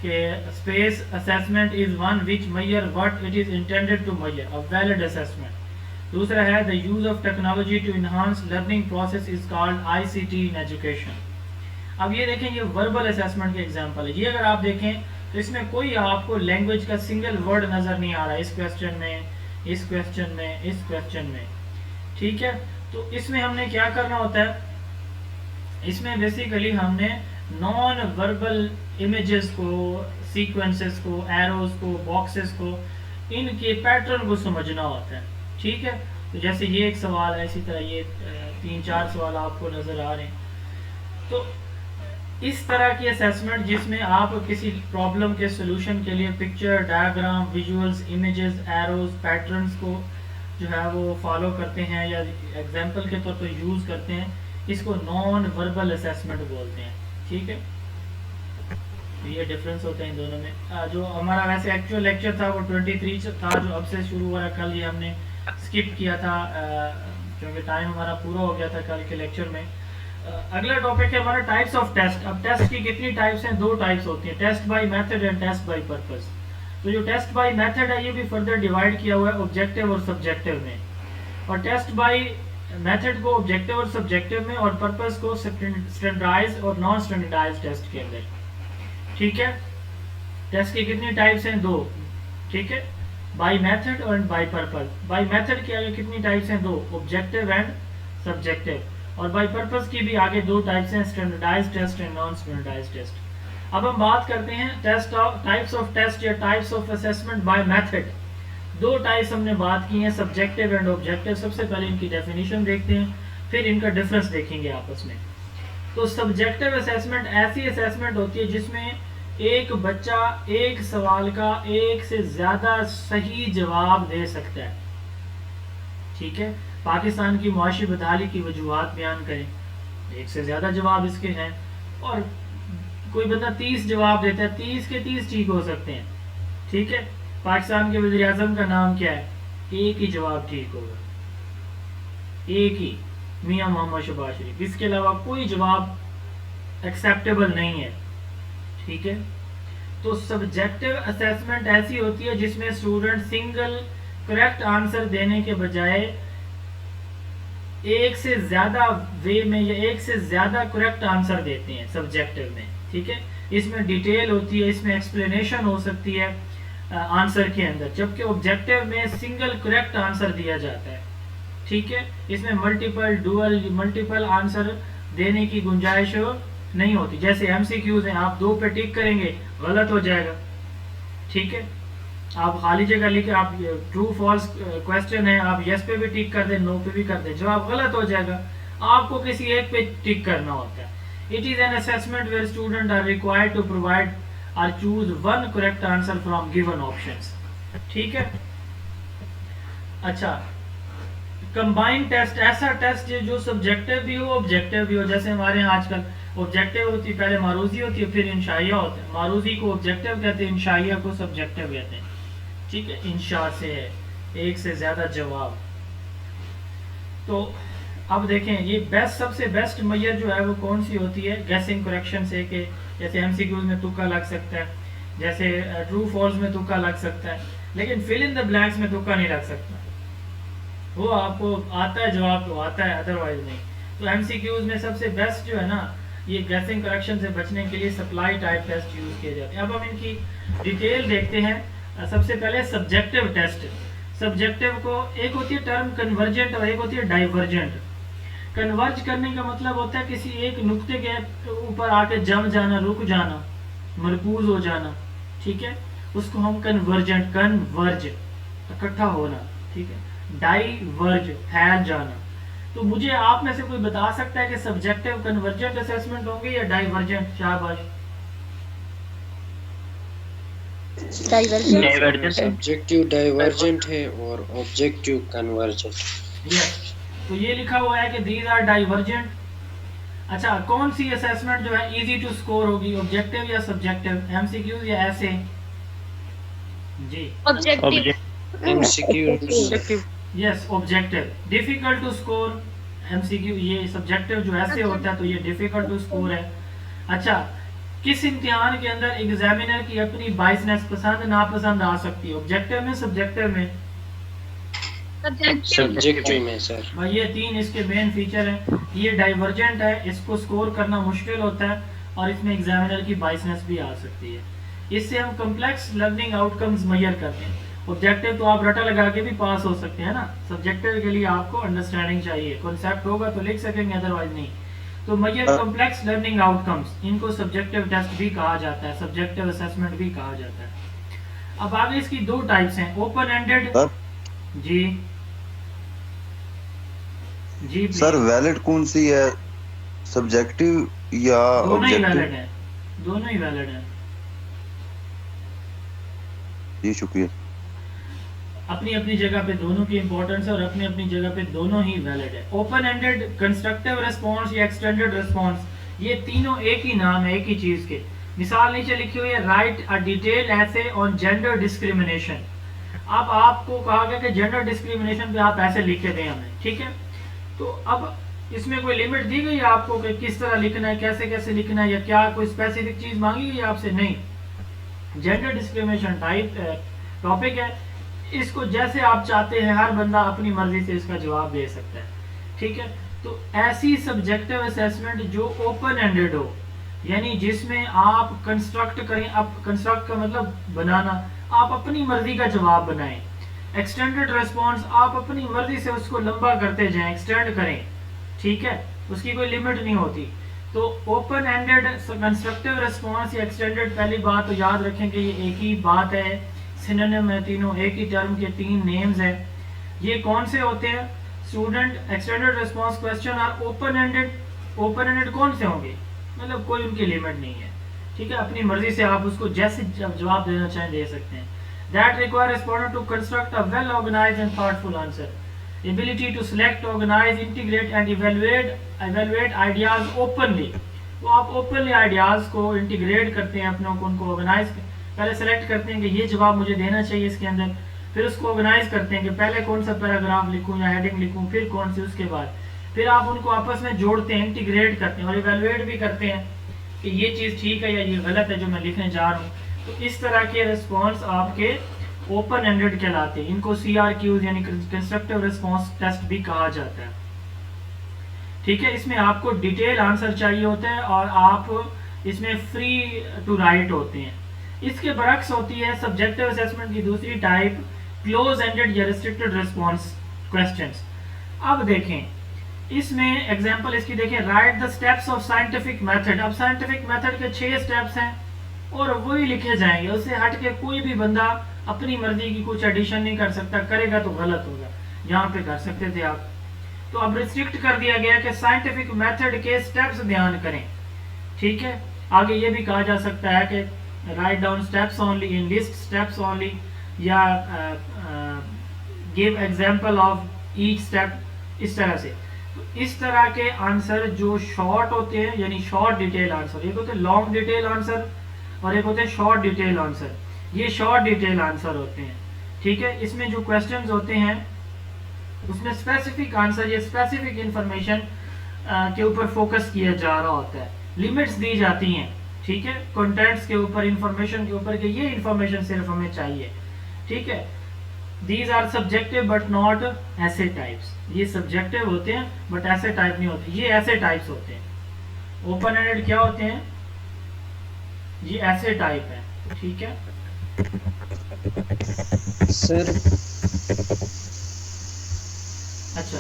कि space assessment is one which measure what it is intended to measure, a valid assessment. दूसरा है the use of technology to enhance learning process is called ICT in education. अब ये देखें, ये वर्बल असेसमेंट के example है। ये अगर आप देखें तो इसमें कोई आपको लैंग्वेज का सिंगल वर्ड नजर नहीं आ रहा, इस क्वेश्चन में, इस क्वेश्चन में, इस क्वेश्चन में। ठीक है, तो इसमें हमने क्या करना होता है, इसमें बेसिकली हमने नॉन वर्बल इमेजेस को, सीक्वेंसेस को, एरोज को, बॉक्सेस को, इनके पैटर्न को समझना होता है। ठीक है, तो जैसे ये एक सवाल है, इसी तरह ये 3-4 सवाल आपको नजर आ रहे हैं। तो इस तरह की असेसमेंट जिसमें आप किसी प्रॉब्लम के सोल्यूशन के लिए picture, diagram, visuals, images, arrows, patterns को जो है वो फॉलो करते हैं या एग्जाम्पल के तौर पर यूज करते हैं, इसको नॉन वर्बल असेसमेंट बोलते हैं। ठीक है, तो ये डिफरेंस होता है इन दोनों में। जो हमारा वैसे एक्चुअल लेक्चर था वो 23 था, जो अब से शुरू हुआ है। कल ये हमने स्किप किया था क्योंकि टाइम हमारा पूरा हो गया था कल के लेक्चर में। अगला टॉपिक है हमारा टाइप्स ऑफ टेस्ट। अब टेस्ट की कितनी टाइप्स हैं, 2 टाइप्स होती हैं, test by method and test by purpose. तो जो टेस्ट बाय मेथड है ये भी फर्दर डिवाइड किया हुआ है ऑब्जेक्टिव और सब्जेक्टिव में, और टेस्ट बाय मेथड को ऑब्जेक्टिव और सब्जेक्टिव में, और पर्पस को स्टैंडर्डाइज्ड और नॉन स्टैंडर्डाइज्ड टेस्ट के अंदर। ठीक है, टेस्ट की कितनी टाइप्स हैं, 2। ठीक है, बाय मेथड और बाय पर्पस। बाय मेथड की आगे कितनी टाइप्स हैं, 2, ऑब्जेक्टिव एंड सब्जेक्टिव। और बाय पर्पस की भी आगे 2 टाइप्स हैं, standardised test and non standardised test. अब हम बात करते हैं test of types of test या types of assessment by method. दो टाइप्स हमने बात की हैं, सब्जेक्टिव एंड ऑब्जेक्टिव। सबसे पहले इनकी डेफिनेशन देखते हैं, फिर इनका डिफरेंस देखेंगे आपस में। तो सब्जेक्टिव असेसमेंट ऐसी असेसमेंट होती है जिसमें एक बच्चा एक सवाल का एक से ज्यादा सही जवाब दे सकता है। ठीक है, पाकिस्तान की मुआशी बदहाली की वजूहात बयान करें, एक से ज्यादा जवाब इसके हैं, और कोई बंदा 30 जवाब देता है, 30 के 30 ठीक हो सकते हैं। ठीक है, पाकिस्तान के वज़ीर आज़म का नाम क्या है? एक ही जवाब ठीक होगा, एक ही, मियां मोहम्मद शहबाज शरीफ। इसके अलावा कोई जवाब एक्सेप्टेबल नहीं है। ठीक है, तो सब्जेक्टिव असेसमेंट ऐसी होती है जिसमें स्टूडेंट सिंगल करेक्ट आंसर देने के बजाय एक से ज्यादा वे में या एक से ज्यादा करेक्ट आंसर देते हैं सब्जेक्टिव में। ठीक है, इसमें डिटेल होती है, इसमें एक्सप्लेनेशन हो सकती है आंसर के अंदर, जबकि ऑब्जेक्टिव में सिंगल करेक्ट आंसर दिया जाता है। ठीक है, इसमें मल्टीपल आंसर देने की गुंजाइश नहीं होती। जैसे एमसीक्यूज हैं, आप 2 पे टिक करेंगे गलत हो जाएगा। ठीक है, आप खाली जगह लिखे, आप ट्रू फॉल्स क्वेश्चन है, आप यस पे भी टिक कर दें, नो पे भी कर दें, जवाब गलत हो जाएगा। आपको किसी एक पे टिक करना होता है। It is an assessment where student are required to provide और choose one correct answer from given options. ठीक है, अच्छा, कंबाइंड टेस्ट ऐसा टेस्ट है जो सब्जेक्टिव भी हो ऑब्जेक्टिव भी हो। जैसे हमारे यहाँ आजकल ऑब्जेक्टिव होती है, पहले मारूजी होती है, फिर इंशाइया होता है। मारूजी को ऑब्जेक्टिव कहते हैं, इंशाइया को सब्जेक्टिव कहते हैं। ठीक है, इंशा से है एक से ज्यादा जवाब। तो अब देखें, ये बेस्ट सबसे बेस्ट मैयर जो है वो कौन सी होती है? गैसिंग करेक्शन से, कि जैसे एमसीक्यूज में तुक्का लग सकता है, जैसे ट्रू फॉल्स में तुक्का लग सकता है, लेकिन फिल इन द ब्लैंक्स में तुक्का नहीं लग सकता। वो आपको आता है जवाब तो आता है, अदरवाइज नहीं। तो एमसीक्यूज में सबसे बेस्ट जो है ना, ये गैसिंग करेक्शन से बचने के लिए सप्लाई टाइप टेस्ट यूज किए जाते हैं। अब हम इनकी डिटेल देखते हैं। सबसे पहले सब्जेक्टिव टेस्ट। सब्जेक्टिव को एक होती है टर्म कन्वर्जेंट और एक होती है डाइवर्जेंट। कन्वर्ज करने का मतलब होता है किसी एक नुक्ते के ऊपर आके जम जाना, रुक जाना, मरकूज हो जाना। ठीक है, उसको हम कन्वर्जेंट, कन्वर्ज इकट्ठा होना। ठीक है, डाइवर्ज फैल जाना। तो मुझे आप में से कोई बता सकता है कि सब्जेक्टिव कन्वर्जेंट असेसमेंट होंगे या डाइवर्जेंट? शाबाश। सब्जेक्टिव डाइवर्जेंट है और ऑब्जेक्टिव कन्वर्जेंट। यस, तो ये लिखा हुआ है कि दीज आर डाइवर्जेंट। अच्छा, कौन सी असेसमेंट जो है इजी टू स्कोर होगी, ऑब्जेक्टिव या सब्जेक्टिव? एमसीक्यूज या ऐसे? जी, MCQ. Yes, objective. Difficult to score MCQ, ये सब्जेक्टिव जो ऐसे होता है तो ये डिफिकल्ट टू स्कोर है। अच्छा, किस इम्तिहान के अंदर एग्जामिनर की अपनी बाइसनेस पसंद नापसंद आ सकती है? ऑब्जेक्टिव में, सब्जेक्टिव में? सब्जेक्टिव में सर। भाई ये 3 इसके मेन फीचर हैं। ये डाइवर्जेंट है, इसको स्कोर करना मुश्किल होता है और इसमें एग्जामिनर की बाइसनेस भी आ सकती है। इससे हम कॉम्प्लेक्स लर्निंग आउटकम्स मेजर करते हैं। ऑब्जेक्टिव तो आप रटा लगा के भी पास हो सकते हैं ना, सब्जेक्टिव के लिए आपको अंडरस्टैंडिंग चाहिए, कॉन्सेप्ट होगा तो लिख सकेंगे, अदरवाइज नहीं। तो मेजर कॉम्प्लेक्स लर्निंग आउटकम्स, इनको सब्जेक्टिव टेस्ट भी कहा जाता है, सब्जेक्टिव असेसमेंट भी कहा जाता है। अब आगे इसकी 2 टाइप्स हैं, ओपन एंडेड। जी जी सर, वैलिड कौन सी है, सब्जेक्टिव या दोनों ही ऑब्जेक्टिव? वैलिड है, दोनों ही वैलिड है। जी शुक्रिया। अपनी अपनी जगह पे दोनों की इंपॉर्टेंस है और अपनी अपनी जगह पे दोनों ही वैलिड है। ओपन एंडेड, कंस्ट्रक्टिव रिस्पांस या एक्सटेंडेड रिस्पांस, ये तीनों एक ही नाम है, एक ही चीज के। मिसाल नीचे लिखी हुई है, राइट अ डिटेल ऐसे ऑन जेंडर डिस्क्रिमिनेशन। अब आपको कहा गया कि जेंडर डिस्क्रिमिनेशन पे आप ऐसे लिख के दें हमें। ठीक है, तो अब इसमें कोई लिमिट दी गई है आपको कि किस तरह लिखना है, कैसे कैसे लिखना है, या क्या कोई स्पेसिफिक चीज मांगी गई आपसे? नहीं। जेंडर डिस्क्रिमिनेशन टाइप टॉपिक है, इसको जैसे आप चाहते हैं हर बंदा अपनी मर्जी से इसका जवाब दे सकता है। ठीक है, तो ऐसी सब्जेक्टिव असेसमेंट जो ओपन एंडेड हो, यानी जिसमें आप कंस्ट्रक्ट करें, अब कंस्ट्रक्ट का मतलब बनाना, आप अपनी मर्जी का जवाब बनाएं। एक्सटेंडेड रिस्पॉन्स, आप अपनी मर्जी से उसको लंबा करते जाएं, एक्सटेंड करें। ठीक है, उसकी कोई लिमिट नहीं होती। तो ओपन एंडेड कंस्ट्रक्टिव रिस्पॉन्स या एक्सटेंडेड, पहली बात तो याद रखें कि ये एक ही बात है, सिनोनिम है, तीनों एक ही टर्म के तीन नेम्स है। ये कौन से होते हैं? Student extended response question are open ended. Open ended कौन से होंगे? मतलब कोई उनकी लिमिट नहीं है, ठीक है, अपनी मर्जी से आप उसको जैसे जवाब देना चाहें दे सकते हैं। That require respondent to construct a well organized and thoughtful answer, ability to select, organize, integrate and evaluate ideas openly. तो आप ओपनली आइडियाज को इंटीग्रेट करते हैं, अपनों को उनको ऑर्गेनाइज पहले सेलेक्ट करते हैं कि ये जवाब मुझे देना चाहिए इसके अंदर, फिर उसको ऑर्गेनाइज करते हैं कि पहले कौन सा पैराग्राफ लिखूं या हेडिंग लिखूं, फिर कौन सी, उसके बाद फिर आप उनको आपस में जोड़ते हैं, इंटीग्रेट करते हैं और इवेलुएट भी करते हैं कि ये चीज़ ठीक है या ये गलत है जो मैं लिखने जा रहा हूँ। तो इस तरह के रिस्पॉन्स आपके ओपन एंडेड कहलाते हैं। इनको CRQs यानी कंस्ट्रक्टिव रिस्पॉन्स टेस्ट भी कहा जाता है, ठीक है। इसमें आपको डिटेल आंसर चाहिए होता है और आप इसमें फ्री टू राइट होते हैं। इसके बरक्स होती है सब्जेक्टिव असेसमेंट की दूसरी टाइप, क्लोज एंडेड या रिस्ट्रिक्टेड रिस्पॉन्स क्वेश्चंस। अब देखें इसमें एग्जांपल इसकी देखें, right the steps of scientific method. अब साइंटिफिक मेथड के 6 स्टेप्स हैं और वही लिखे जाएंगे, उससे हट के कोई भी बंदा अपनी मर्जी की कुछ एडिशन नहीं कर सकता, करेगा तो गलत होगा। यहाँ पे कर सकते थे आप, तो अब रिस्ट्रिक्ट कर दिया गया कि साइंटिफिक मेथड के स्टेप्स ध्यान करें, ठीक है। आगे ये भी कहा जा सकता है कि write down steps only, in list steps only, या give example of each step, इस तरह से। तो इस तरह के आंसर जो शॉर्ट होते हैं यानी शॉर्ट डिटेल आंसर, एक होते हैं लॉन्ग डिटेल आंसर और एक होते हैं शॉर्ट डिटेल आंसर। ये शॉर्ट डिटेल आंसर होते हैं, ठीक है। इसमें जो क्वेश्चंस होते हैं उसमें स्पेसिफिक आंसर या स्पेसिफिक इंफॉर्मेशन के ऊपर फोकस किया जा रहा होता है, लिमिट्स दी जाती हैं, ठीक है, कंटेंट्स के ऊपर, इंफॉर्मेशन के ऊपर कि ये इंफॉर्मेशन सिर्फ हमें चाहिए, ठीक है। These are subjective but not essay types। ये सब्जेक्टिव होते हैं बट ऐसे टाइप नहीं होते, ये ऐसे टाइप्स होते हैं। ओपन एंडेड क्या होते हैं? ये ऐसे टाइप है, ठीक है सर। अच्छा,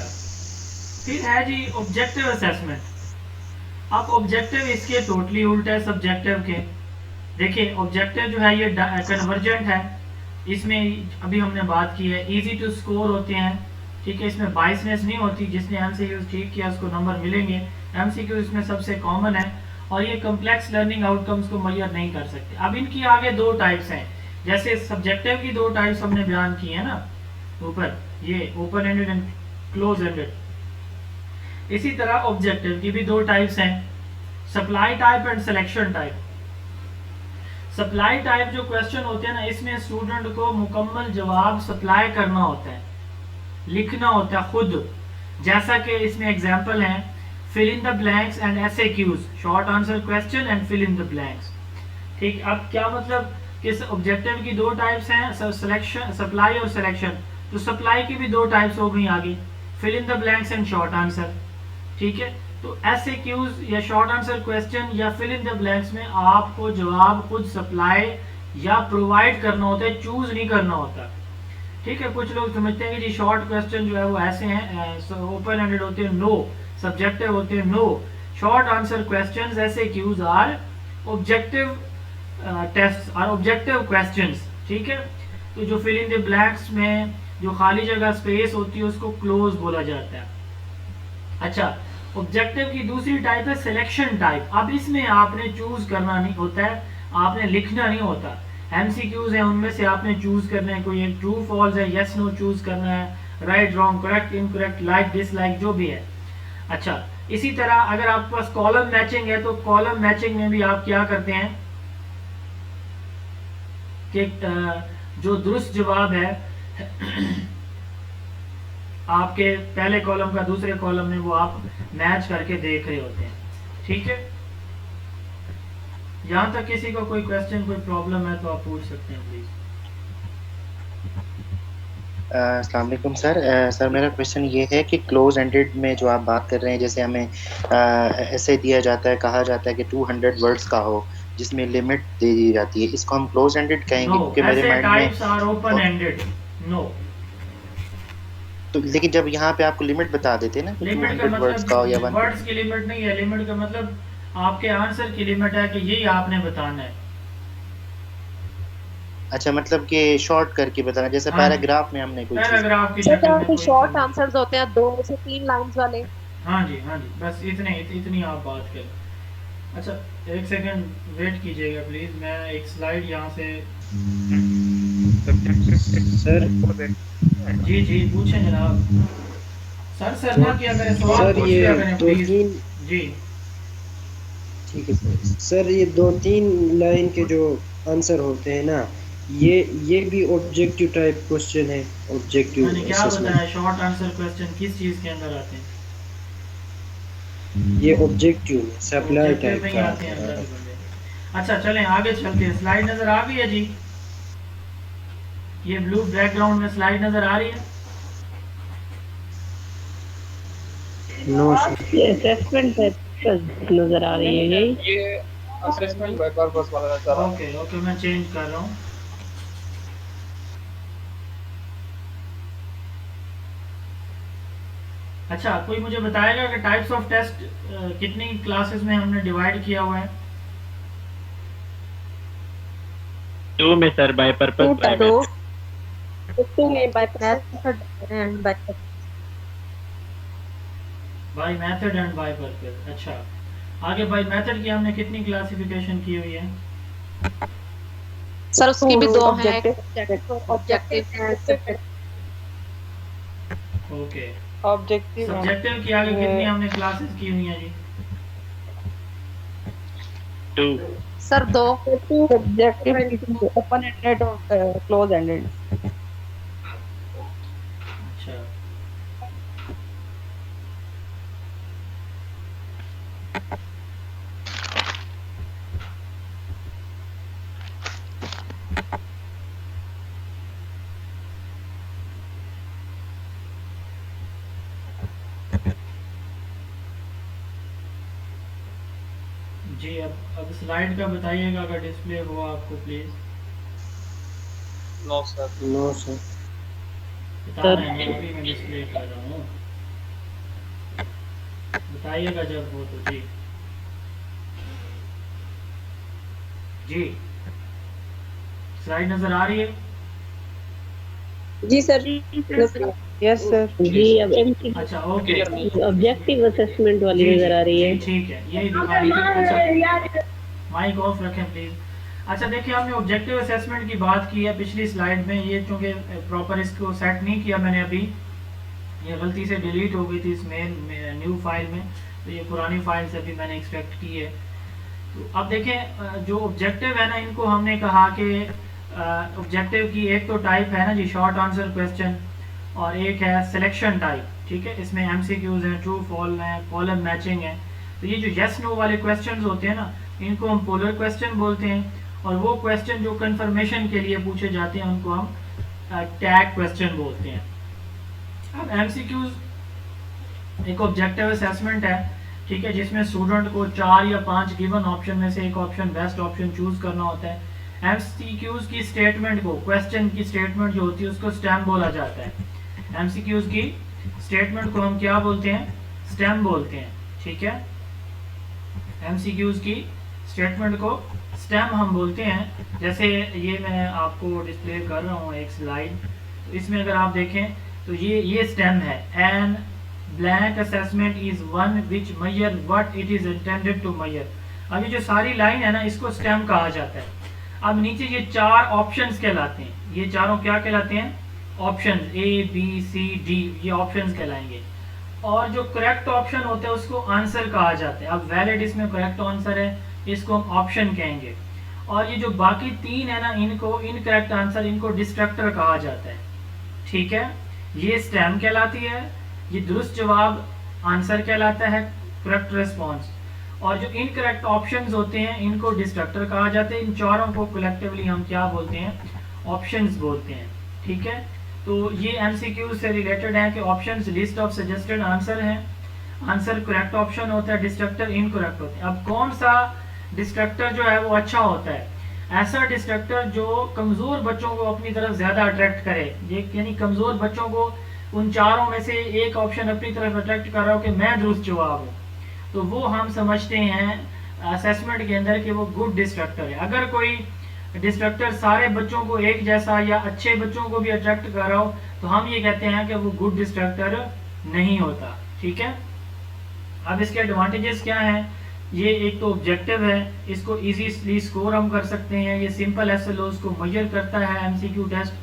फिर है जी ऑब्जेक्टिव असेसमेंट। अब ऑब्जेक्टिव इसके टोटली उल्टा है सब्जेक्टिव के। देखिए ऑब्जेक्टिव जो है ये कन्वर्जेंट है, इसमें अभी हमने बात की है, इजी टू स्कोर होते हैं, ठीक है, इसमें बाइसनेस नहीं होती, जिसने MCQ ठीक किया उसको नंबर मिलेंगे, MCQ इसमें सबसे कॉमन है, और ये कॉम्प्लेक्स लर्निंग आउटकम्स को मैयर नहीं कर सकते। अब इनकी आगे 2 टाइप्स हैं, जैसे सब्जेक्टिव की 2 टाइप्स हमने बयान की है ना ऊपर, ये open ended and close ended. इसी तरह ऑब्जेक्टिव की भी 2 टाइप्स हैं, supply type and selection type. Supply type जो क्वेश्चन होते हैं ना, इसमें स्टूडेंट को मुकम्मल जवाब सप्लाई करना होता है, लिखना होता है खुद, जैसा कि इसमें एग्जांपल हैं, fill in the blanks and FAQs, short answer question and fill in the blanks, ठीक। अब क्या मतलब कि ऑब्जेक्टिव की 2 टाइप्स हैं, सिलेक्शन, सप्लाई और सिलेक्शन। तो सप्लाई की भी 2 टाइप्स हो गई आगे, fill in the blanks and short answer, ठीक है। तो FAQs या शॉर्ट आंसर क्वेश्चन या फिल इन द ब्लैंक्स में आपको जवाब खुद सप्लाई या प्रोवाइड करना होता है, चूज नहीं करना होता, ठीक है। कुछ लोग समझते हैं कि जी शॉर्ट क्वेश्चन जो है वो ऐसे हैं, ओपन एंडेड होते हैं, नो, सब्जेक्टिव होते हैं, no. Short answer questions FAQs are objective test और ऑब्जेक्टिव क्वेश्चंस, ठीक है। तो जो फिल इन द ब्लैंक्स में जो खाली जगह स्पेस होती है उसको क्लोज बोला जाता है। अच्छा, ऑब्जेक्टिव की दूसरी टाइप है सिलेक्शन टाइप। अब इसमें आपने चूज करना नहीं होता है, आपने लिखना नहीं होता, MCQs हैं उनमें से आपने चूज करना है, कोई एक ट्रू फॉल्स है, यस नो चूज करना है, right wrong correct incorrect like dislike जो भी है। अच्छा, इसी तरह अगर आपके पास कॉलम मैचिंग है तो कॉलम मैचिंग में भी आप क्या करते हैं कि जो दुरुस्त जवाब है आपके पहले कॉलम का दूसरे कॉलम में वो आप मैच करके देख रहे होते हैं, ठीक है। यहाँ तक किसी को कोई क्वेश्चन, कोई प्रॉब्लम है तो आप पूछ सकते हैं प्लीज। अस्सलाम वालेकुम सर। सर मेरा क्वेश्चन ये है कि क्लोज एंडेड में जो आप बात कर रहे हैं, जैसे हमें ऐसे दिया जाता है, कहा जाता है कि 200 वर्ड्स का हो जिसमें लिमिट दे दी जाती है, इसको हम क्लोज एंडेड कहेंगे? क्योंकि मेरे माइंड में ओपन एंडेड नो। तो लेकिन जब यहाँ पे आपको लिमिट बता देते हैं ना, लिमिट का 200 वर्ड्स का मतलब या 1 वर्ड्स की लिमिट नहीं है, लिमिट का मतलब आपके आंसर की लिमिट है कि यही आपने बताना है। अच्छा, मतलब कि शॉर्ट करके बताना, जैसे हाँ जी, पैराग्राफ में हमने कोई चीज। पैराग्राफ की सर शक्ल में जो कोई शॉर्ट information। आंसर्स होते हैं 2 से 3 लाइंस वाले। हाँ जी, हाँ जी, बस इतनी आप बात करें। अच्छा, एक सेकंड वेट कीजिएगा प्लीज, मैं एक स्लाइड यहाँ से। सर जी जी, पूछें जनाब। सर ना किया करें, सवाल सर पूछ ये लिया करें दो प्लीज। तीन जी ठीक है सर, ये 2-3 लाइन के जो आंसर होते हैं ना, ये भी ऑब्जेक्टिव टाइप क्वेश्चन है, मैंने ऑब्जेक्टिव क्या बताया, असेसमेंट। शॉर्ट आंसर क्वेश्चन किस चीज के अंदर आते हैं? ये ऑब्जेक्टिव में सप्लाई ऑब्जेक्टिव में टाइप ही का आते हैं आता अल्लाह है। के बंदे। अच्छा चलें आगे चलते हैं, स्लाइड नजर आ गई है जी? ये ब्लू बैकग्राउंड में स्लाइड नजर आ रही है? No sir. ये असेसमेंट नजर आ रही है यही। ये असेसमेंट बाय पर्पस वाला नजर आ रहा है। ओके ओके, मैं चेंज कर रहा हूँ। अच्छा, कोई मुझे बताएगा कि टाइप्स ऑफ टेस्ट कितनी क्लासेस में हमने डिवाइड किया हुआ है? 2 में सर, बाय पर्पस बाय दो मेथड। 2 में by method and by by method and by purpose. अच्छा, आगे बाय मेथड की हमने कितनी क्लासिफिकेशन की हुई है? सर उसकी भी 2 हैं, objective objective. Okay, objective subjective की आगे कितनी हमने क्लासेस की हुई हैं जी? 2। सर 2। ऑब्जेक्टिव ओपन एंडेड और क्लोज एंडेड। अच्छा, जी अब स्लाइड का बताइएगा अगर डिस्प्ले हुआ आपको please. No sir. No sir. बताना है ना, अभी मैं डिस्प्ले कर रहा हूँ, बताइएगा जब हो तो। जी जी, स्लाइड नजर आ रही है? जी सर। Yes sir. जी अब एमसीक्यू अच्छा ओके, ऑब्जेक्टिव असेसमेंट वाली जी नजर आ रही है। जी ठीक है, यही दिखानी थी। अच्छा, माइक ऑफ रखें प्लीज। अच्छा देखिए, हमने ऑब्जेक्टिव असेसमेंट की बात की है पिछली स्लाइड में। ये चूंकि प्रॉपर इसको सेट नहीं किया मैंने अभी, ये गलती से डिलीट हो गई थी इस मेन न्यू फाइल में, तो ये पुरानी फाइल से भी मैंने एक्सट्रैक्ट की है। तो अब देखें, जो ऑब्जेक्टिव है ना, इनको हमने कहा कि ऑब्जेक्टिव की एक तो टाइप है ना जी, शॉर्ट आंसर क्वेश्चन, और एक है सिलेक्शन टाइप। ठीक है, इसमें एमसीक्यूज हैं, ट्रू फॉल है, कॉलम मैचिंग है। तो ये जो यस नो वाले क्वेश्चंस होते हैं ना, इनको हम पोलर क्वेश्चन बोलते हैं, और वो क्वेश्चन जो कंफर्मेशन के लिए पूछे जाते हैं उनको हम टैग क्वेश्चन बोलते हैं। अब एमसीक्यूज एक ऑब्जेक्टिव असेसमेंट है, ठीक है, जिसमें स्टूडेंट को 4 या 5 गिवन ऑप्शन में से एक ऑप्शन बेस्ट ऑप्शन चूज करना होता है। एमसीक्यूज की स्टेटमेंट को, क्वेश्चन की स्टेटमेंट जो होती है उसको स्टेम बोला जाता है। एमसीक्यूज की स्टेटमेंट को हम क्या बोलते हैं? स्टेम बोलते हैं। ठीक है, एमसीक्यूज की स्टेटमेंट को स्टेम हम बोलते हैं। जैसे ये मैं आपको डिस्प्ले कर रहा हूँ एक स्लाइड, तो इसमें अगर आप देखें तो ये स्टेम है। An blank assessment is one which measure what it is intended to measure. अब ये जो सारी लाइन है ना, इसको स्टेम कहा जाता है। अब नीचे ये 4 ऑप्शंस कहलाते हैं, ये चारों क्या कहलाते हैं? Options, A B C D, ये ऑप्शंस कहलाएंगे। और जो करेक्ट ऑप्शन होता है उसको आंसर कहा जाता है। अब वैलिड इसमें करेक्ट आंसर है, इसको हम ऑप्शन कहेंगे। और ये जो बाकी 3 है ना, इनको इनकरेक्ट आंसर, इनको डिस्ट्रक्टर कहा जाता है। ठीक है, ये स्टेम कहलाती है, ये दुरुस्त जवाब आंसर कहलाता है, करेक्ट रिस्पॉन्स। और जो इनकरेक्ट ऑप्शंस होते हैं इनको डिस्ट्रक्टर कहा जाता है। इन चारों को कलेक्टिवली हम क्या बोलते हैं? ऑप्शंस बोलते हैं। ठीक है, तो ये एमसीक्यू से रिलेटेड है कि options list of suggested answer हैं, आंसर करेक्ट ऑप्शन होता है, डिस्ट्रक्टर इनकरेक्ट होते हैं। अब कौन सा डिस्ट्रक्टर जो है वो अच्छा होता है? ऐसा डिस्ट्रक्टर जो कमजोर बच्चों को अपनी तरफ ज्यादा अट्रैक्ट करे, यानी कमजोर बच्चों को उन चारों में से एक ऑप्शन अपनी तरफ अट्रैक्ट कर रहा हो कि मैं दुरुस्त जवाब हूँ, तो वो हम समझते हैं असेसमेंट के अंदर कि वो गुड डिस्ट्रक्टर है। अगर कोई डिस्ट्रक्टर सारे बच्चों को एक जैसा या अच्छे बच्चों को भी अट्रैक्ट कर रहा हो तो हम ये कहते हैं कि वो गुड डिस्ट्रक्टर नहीं होता। ठीक है, अब इसके एडवांटेजेस क्या हैं? ये एक तो ऑब्जेक्टिव है, इसको इजीली स्कोर हम कर सकते हैं, ये सिंपल एसएलओ को मेजर करता है एमसीक्यू टेस्ट,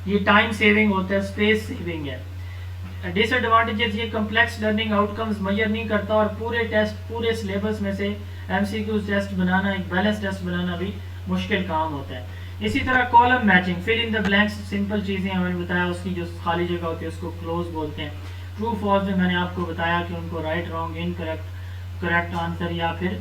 ये टाइम सेविंग होता है, स्पेस सेविंग है। डिसएडवांटेजेस, ये कम्प्लेक्स लर्निंग आउटकम्स मेजर नहीं करता और पूरे टेस्ट पूरे सिलेबस में से एमसीक्यू टेस्ट बनाना, एक बैलेंस टेस्ट बनाना भी मुश्किल काम होता है। इसी तरह column matching, fill in the blanks, simple चीजें हमने बताया, उसकी जो खाली जगह होती है उसको क्लोज बोलते हैं। ट्रू फॉल्स में मैंने आपको बताया कि उनको right wrong incorrect correct answer या फिर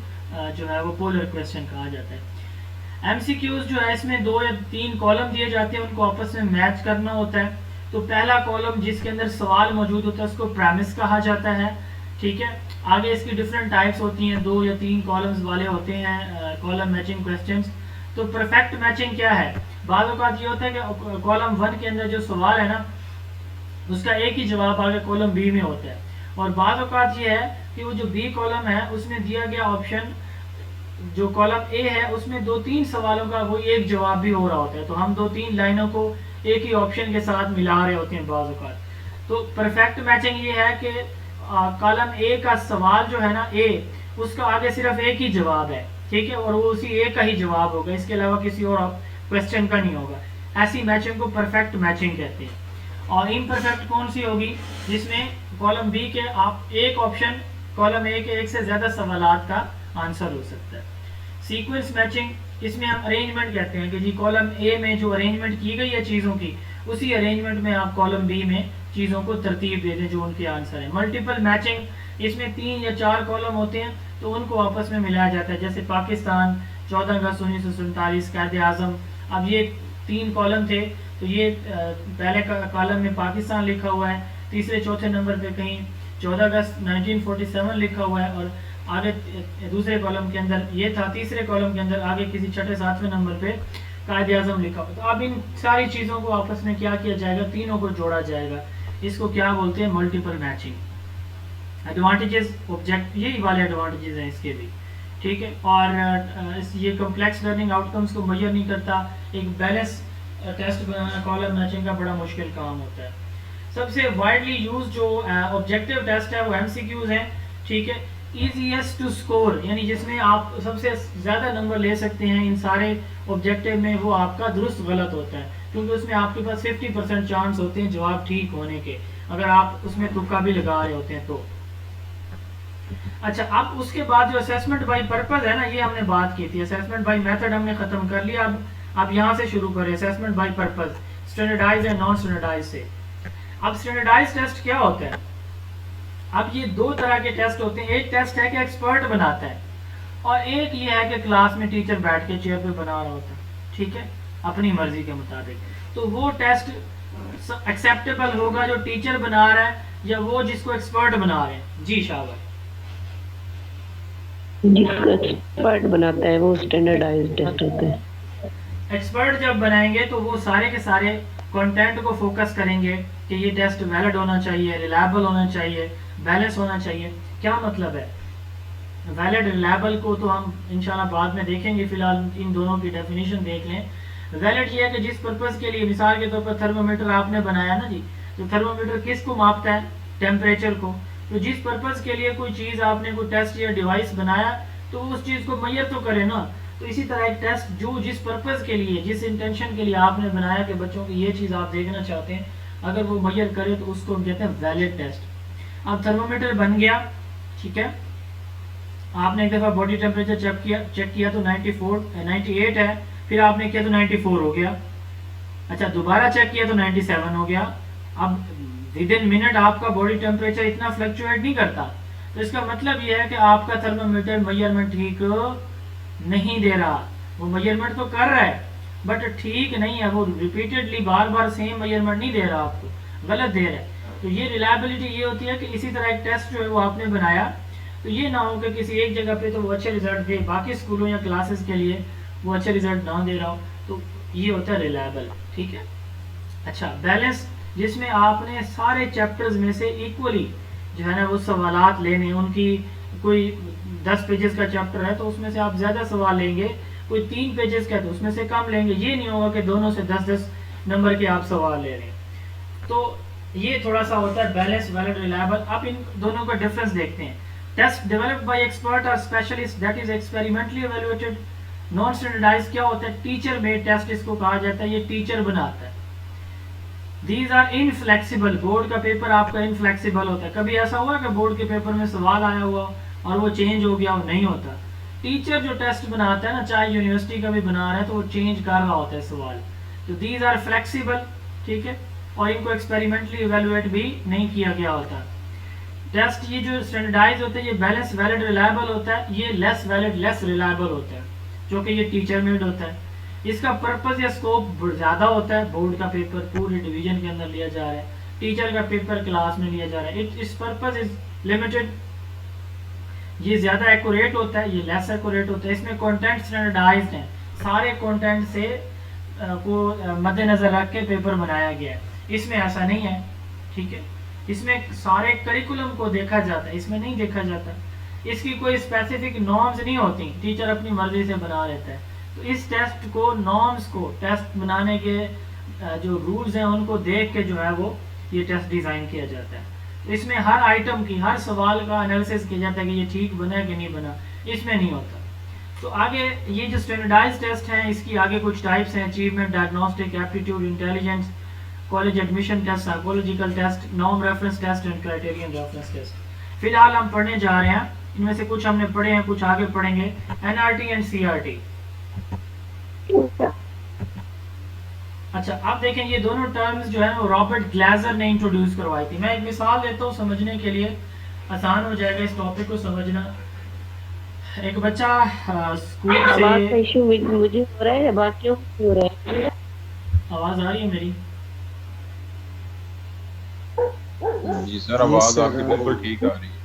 जो है वो पोलर क्वेश्चन कहा जाता है। एमसीक्यूज जो है इसमें 2 या 3 कॉलम दिए जाते हैं, उनको आपस में मैच करना होता है। तो पहला कॉलम जिसके अंदर सवाल मौजूद होता है उसको प्रेमिस कहा जाता है। ठीक है, आगे इसकी डिफरेंट टाइप्स होती हैं, 2 या 3 कॉलम्स वाले होते हैं कॉलम मैचिंग क्वेश्चंस। तो परफेक्ट मैचिंग क्या है? बाज़ औक़ात ये होता है कि कॉलम 1 के अंदर जो सवाल है ना उसका एक ही जवाब आगे कॉलम बी में होता है, और बाज़ औक़ात ये है कि वो जो बी कॉलम है उसमें दिया गया ऑप्शन जो कॉलम ए है उसमें 2-3 सवालों का वो एक जवाब भी हो रहा होता है, तो हम 2-3 लाइनों को एक ही ऑप्शन के साथ मिला रहे होते हैं बाज़ औक़ात। तो परफेक्ट मैचिंग ये है कि कॉलम ए का सवाल जो है ना ए, उसका आगे सिर्फ एक ही जवाब है, ठीक है, और वो उसी एक का ही जवाब होगा, इसके अलावा किसी और क्वेश्चन का नहीं होगा। ऐसी मैचिंग को परफेक्ट मैचिंग कहते हैं। और इम्परफेक्ट कौन सी होगी? जिसमें कॉलम बी के आप एक ऑप्शन कॉलम ए के एक से ज्यादा सवालात का आंसर हो सकता है। सीक्वेंस मैचिंग, इसमें हम अरेंजमेंट कहते हैं कि जी कॉलम ए में जो अरेंजमेंट की गई है चीज़ों की, उसी अरेंजमेंट में आप कॉलम बी में चीज़ों को तरतीब दे दें जो उनके आंसर है। मल्टीपल मैचिंग, इसमें 3 या 4 कॉलम होते हैं तो उनको आपस में मिलाया जाता है, जैसे पाकिस्तान 14 अगस्त 1947, कायदे आज़म। अब ये 3 कॉलम थे तो ये पहले कॉलम में पाकिस्तान लिखा हुआ है, तीसरे चौथे नंबर पे कहीं 14 अगस्त 1947 लिखा हुआ है, और आगे दूसरे कॉलम के अंदर ये था, तीसरे कॉलम के अंदर आगे किसी छठे 7वें नंबर पे कायदे आज़म लिखा हुआ। तो अब इन सारी चीज़ों को आपस में क्या किया जाएगा? तीनों को जोड़ा जाएगा। इसको क्या बोलते हैं? Multiple matching. एडवांटेजेस ऑब्जेक्ट, यही वाले एडवांटेजेस हैं इसके भी, ठीक है। और ये कम्प्लेक्स लर्निंग आउटकम्स को मेजर नहीं करता। एक बैलेंस टेस्ट बनाना कॉलम मैचिंग का बड़ा मुश्किल काम होता है। सबसे वाइडली यूज जो ऑब्जेक्टिव टेस्ट है वो एमसीक्यूज हैं, ठीक है। ईजीएस्ट टू स्कोर, यानी जिसमें आप सबसे ज़्यादा नंबर ले सकते हैं इन सारे ऑब्जेक्टिव में, वो आपका दुरुस्त गलत होता है, क्योंकि उसमें आपके पास 50% चांस होते हैं जवाब ठीक होने के, अगर आप उसमें तुक्का भी लगा रहे होते हैं तो। अच्छा, अब उसके बाद जो असेसमेंट बाय पर्पस है ना, ये हमने बात की थी। असेसमेंट बाय मेथड हमने खत्म कर लिया। अब यहाँ से शुरू करें assessment by purpose, standardize and non standardize से। अब स्टैंडर्डाइज टेस्ट क्या होता है? अब ये 2 तरह के टेस्ट होते हैं। एक टेस्ट है कि एक्सपर्ट बनाता है, और एक ये है कि क्लास में टीचर बैठ के चेयर पे बना रहा होता है, ठीक है, अपनी मर्जी के मुताबिक। तो वो टेस्ट एक्सेप्टेबल होगा जो टीचर बना रहा है या वो जिसको एक्सपर्ट बना रहे हैं? जी शाबाश। जिसको एक्सपर्ट बनाता है वो स्टैंडर्डाइज्ड टेस्ट होता है। एक्सपर्ट जब बनाएंगे तो वो सारे के सारे कंटेंट को फोकस करेंगे कि ये टेस्ट वैलिड होना चाहिए, रिलायबल होना चाहिए, बैलेंस होना चाहिए। क्या मतलब है वैलिड रिलायबल को? तो हम इंशाल्लाह बाद में देखेंगे, फिलहाल इन दोनों की डेफिनेशन देख लें। वैलिड ये है कि जिस पर्पस के लिए, मिसाल के तौर पर थर्मोमीटर आपने बनाया ना जी, तो थर्मोमीटर किसको मापता है? टेम्परेचर को। तो जिस पर्पस के लिए कोई चीज़ आपने कोई टेस्ट या डिवाइस बनाया तो उस चीज़ को मैयर तो करे ना। तो इसी तरह एक टेस्ट जो जिस पर्पस के लिए, जिस इंटेंशन के लिए आपने बनाया कि बच्चों की ये चीज़ आप देखना चाहते हैं, अगर वो मैयर करे तो उसको हम कहते हैं वैलिड टेस्ट। अब थर्मोमीटर बन गया, ठीक है, आपने एक दफ़ा बॉडी टेम्परेचर चेक किया तो 98 है, फिर आपने किया तो 94 हो गया। अच्छा, दोबारा चेक किया तो 97 हो गया। अब विद इन मिनट आपका बॉडी टेम्परेचर इतना फ्लक्चुएट नहीं करता, तो इसका मतलब ये है कि आपका थर्मोमीटर मेजरमेंट ठीक नहीं दे रहा। वो मेजरमेंट तो कर रहा है बट ठीक नहीं है, वो रिपीटेडली बार बार सेम मेजरमेंट नहीं दे रहा, आपको गलत दे रहा है। तो ये रिलायबिलिटी ये होती है कि इसी तरह एक टेस्ट जो है वो आपने बनाया तो ये ना हो कि किसी एक जगह पे तो वो अच्छे रिजल्ट दे, बाकी स्कूलों या क्लासेस के लिए वो अच्छे रिजल्ट ना दे रहा हो, तो ये होता है रिलायबल, ठीक है। अच्छा, बैलेंस, जिसमें आपने सारे चैप्टर्स में से इक्वली जो है ना वो सवालात लेने, उनकी कोई 10 पेजेस का चैप्टर है तो उसमें से आप ज़्यादा सवाल लेंगे, कोई 3 पेजेस का है तो उसमें से कम लेंगे। ये नहीं होगा कि दोनों से 10-10 नंबर के आप सवाल ले रहे हैं। तो ये थोड़ा सा होता है बैलेंस, वैलिड, रिलायबल। आप इन दोनों का डिफरेंस देखते हैं। टेस्ट डेवलप्ड बाय एक्सपर्ट और specialist that is experimentally evaluated. Non standardize क्या होता है? टीचर मेड टेस्ट इसको कहा जाता है, ये टीचर बनाता है। दीज आर इनफ्लेक्सिबल, बोर्ड का पेपर आपका इनफ्लेक्सिबल होता है। कभी ऐसा हुआ कि बोर्ड के पेपर में सवाल आया हुआ और वो चेंज हो गया? नहीं होता। टीचर जो टेस्ट बनाता है ना, चाहे यूनिवर्सिटी का भी बना रहा है, तो वो चेंज कर रहा होता है सवाल। तो दीज आर फ्लेक्सिबल, ठीक है, और इनको एक्सपेरिमेंटली इवेलुएट भी नहीं किया गया होता। टेस्ट ये जो स्टैंडर्डाइज होते हैं ये बैलेंस, वैलिड, रिलायबल होता है। ये लेस वैलिड, लेस रिलायबल होता है, जो कि ये टीचर मेड होता है। इसका पर्पस या स्कोप ज़्यादा होता है। बोर्ड का पेपर पूरे डिवीजन के अंदर लिया जा रहा है, टीचर का पेपर क्लास में लिया जा रहा है। इस पर्पस इज लिमिटेड। ये ज़्यादा एक्यूरेट होता है, ये लेस एक्यूरेट होता है। इसमें कंटेंट स्टैंडर्डाइज्ड हैं, सारे कंटेंट से को मद्देनजर रख के पेपर बनाया गया है। इसमें ऐसा नहीं है, ठीक है। इसमें सारे करिकुलम को देखा जाता है, इसमें नहीं देखा जाता। इसकी कोई स्पेसिफिक नॉर्म्स नहीं होती, टीचर अपनी मर्जी से बना लेता है। तो इस टेस्ट को, नॉर्म्स को, टेस्ट बनाने के जो रूल्स हैं उनको देख के जो है वो ये टेस्ट डिज़ाइन किया जाता है। तो इसमें हर आइटम की, हर सवाल का एनालिसिस किया जाता है कि ये ठीक बना है कि नहीं बना। इसमें नहीं होता। तो आगे ये जो स्टैंडर्डाइज टेस्ट हैं, इसकी आगे कुछ टाइप्स हैं: achievement, diagnostic, aptitude, intelligence, college admission test, psychological test, norm reference test and criterion reference test. फिलहाल हम पढ़ने जा रहे हैं, इनमें से कुछ हमने पढ़े हैं, कुछ आगे पढ़ेंगे। NRT and CRT. अच्छा, आप देखें ये दोनों टर्म्स जो है वो रॉबर्ट ग्लेजर ने इंट्रोड्यूस करवाई थी। मैं एक मिसाल देता हूँ, समझने के लिए आसान हो जाएगा इस टॉपिक को समझना। एक बच्चा स्कूल से, आवाज का इशू मुझे हो रहा है, बाकियों को हो रहा है। आवाज आ रही है मेरी? जी सर, आवाज आपकी बिल्कुल ठीक आ रही है।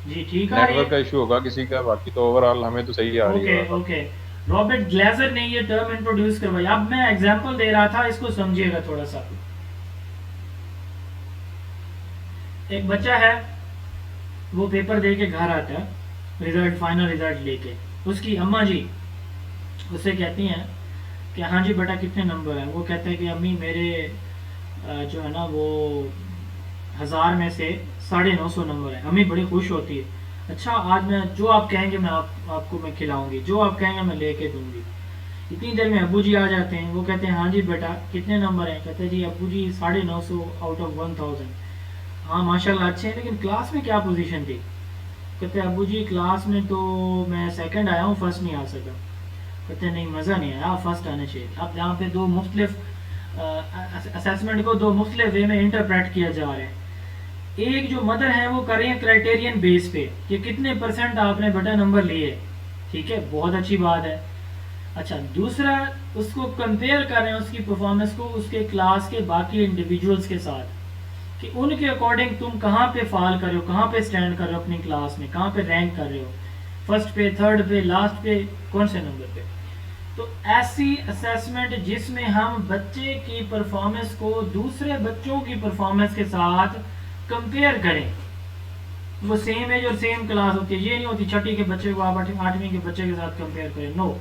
जी ठीक आ रही है। नेटवर्क का इशू होगा किसी का, बाकी तो ओवरऑल हमें तो सही आ रही है। ओके। रॉबर्ट ग्लेजर ने ये टर्म इंट्रोड्यूस करवाई। अब मैं एग्जांपल दे रहा था, इसको समझिएगा थोड़ा सा। एक बच्चा है, वो पेपर दे के घर आता है, रिजल्ट, फाइनल रिजल्ट लेके। उसकी अम्मा जी उससे कहती हैं कि हाँ जी बेटा कितने नंबर हैं? वो कहते हैं कि अम्मी मेरे जो है ना वो 1000 में से 950 नंबर है। अम्मी बड़ी खुश होती है। अच्छा, आज मैं जो आप कहेंगे मैं आपको मैं खिलाऊंगी, जो आप कहेंगे मैं लेके दूंगी। इतनी देर में अब्बू जी आ जाते हैं। वो कहते हैं हाँ जी बेटा कितने नंबर हैं? कहते हैं जी अब्बू जी 950 आउट ऑफ 1000। हाँ माशाल्लाह अच्छे हैं, लेकिन क्लास में क्या पोजीशन थी? कहते हैं अब्बू जी क्लास में तो मैं सेकंड आया हूँ, फर्स्ट नहीं आ सका। कहते हैं नहीं मज़ा नहीं आया, फर्स्ट आने चाहिए। अब यहाँ पे दो मुख्तलिफ असेसमेंट को दो मुख्तलिफ वे में इंटरप्रेट किया जा रहा है। एक जो मदर है वो कर रही है क्राइटेरियन बेस पे कि कितने परसेंट आपने बेटा नंबर लिए, ठीक है, बहुत अच्छी बात है। अच्छा, दूसरा उसको कंपेयर कर रहे हैं उसकी परफॉर्मेंस को उसके क्लास के बाकी इंडिविजुअल्स के साथ कि उनके अकॉर्डिंग तुम कहाँ पे फॉल कर रहे हो, कहाँ पे स्टैंड कर रहे हो अपनी क्लास में, कहाँ पे रैंक कर रहे हो, फर्स्ट पे, थर्ड पे, लास्ट पे, कौन से नंबर पे। तो ऐसी असेसमेंट जिसमें हम बच्चे की परफॉर्मेंस को दूसरे बच्चों की परफॉर्मेंस के साथ कंपेयर करें। वो सेम एज और सेम क्लास होती है, ये नहीं होती छठी के बच्चे को आप 8वीं के बच्चे के साथ कंपेयर करें, नो,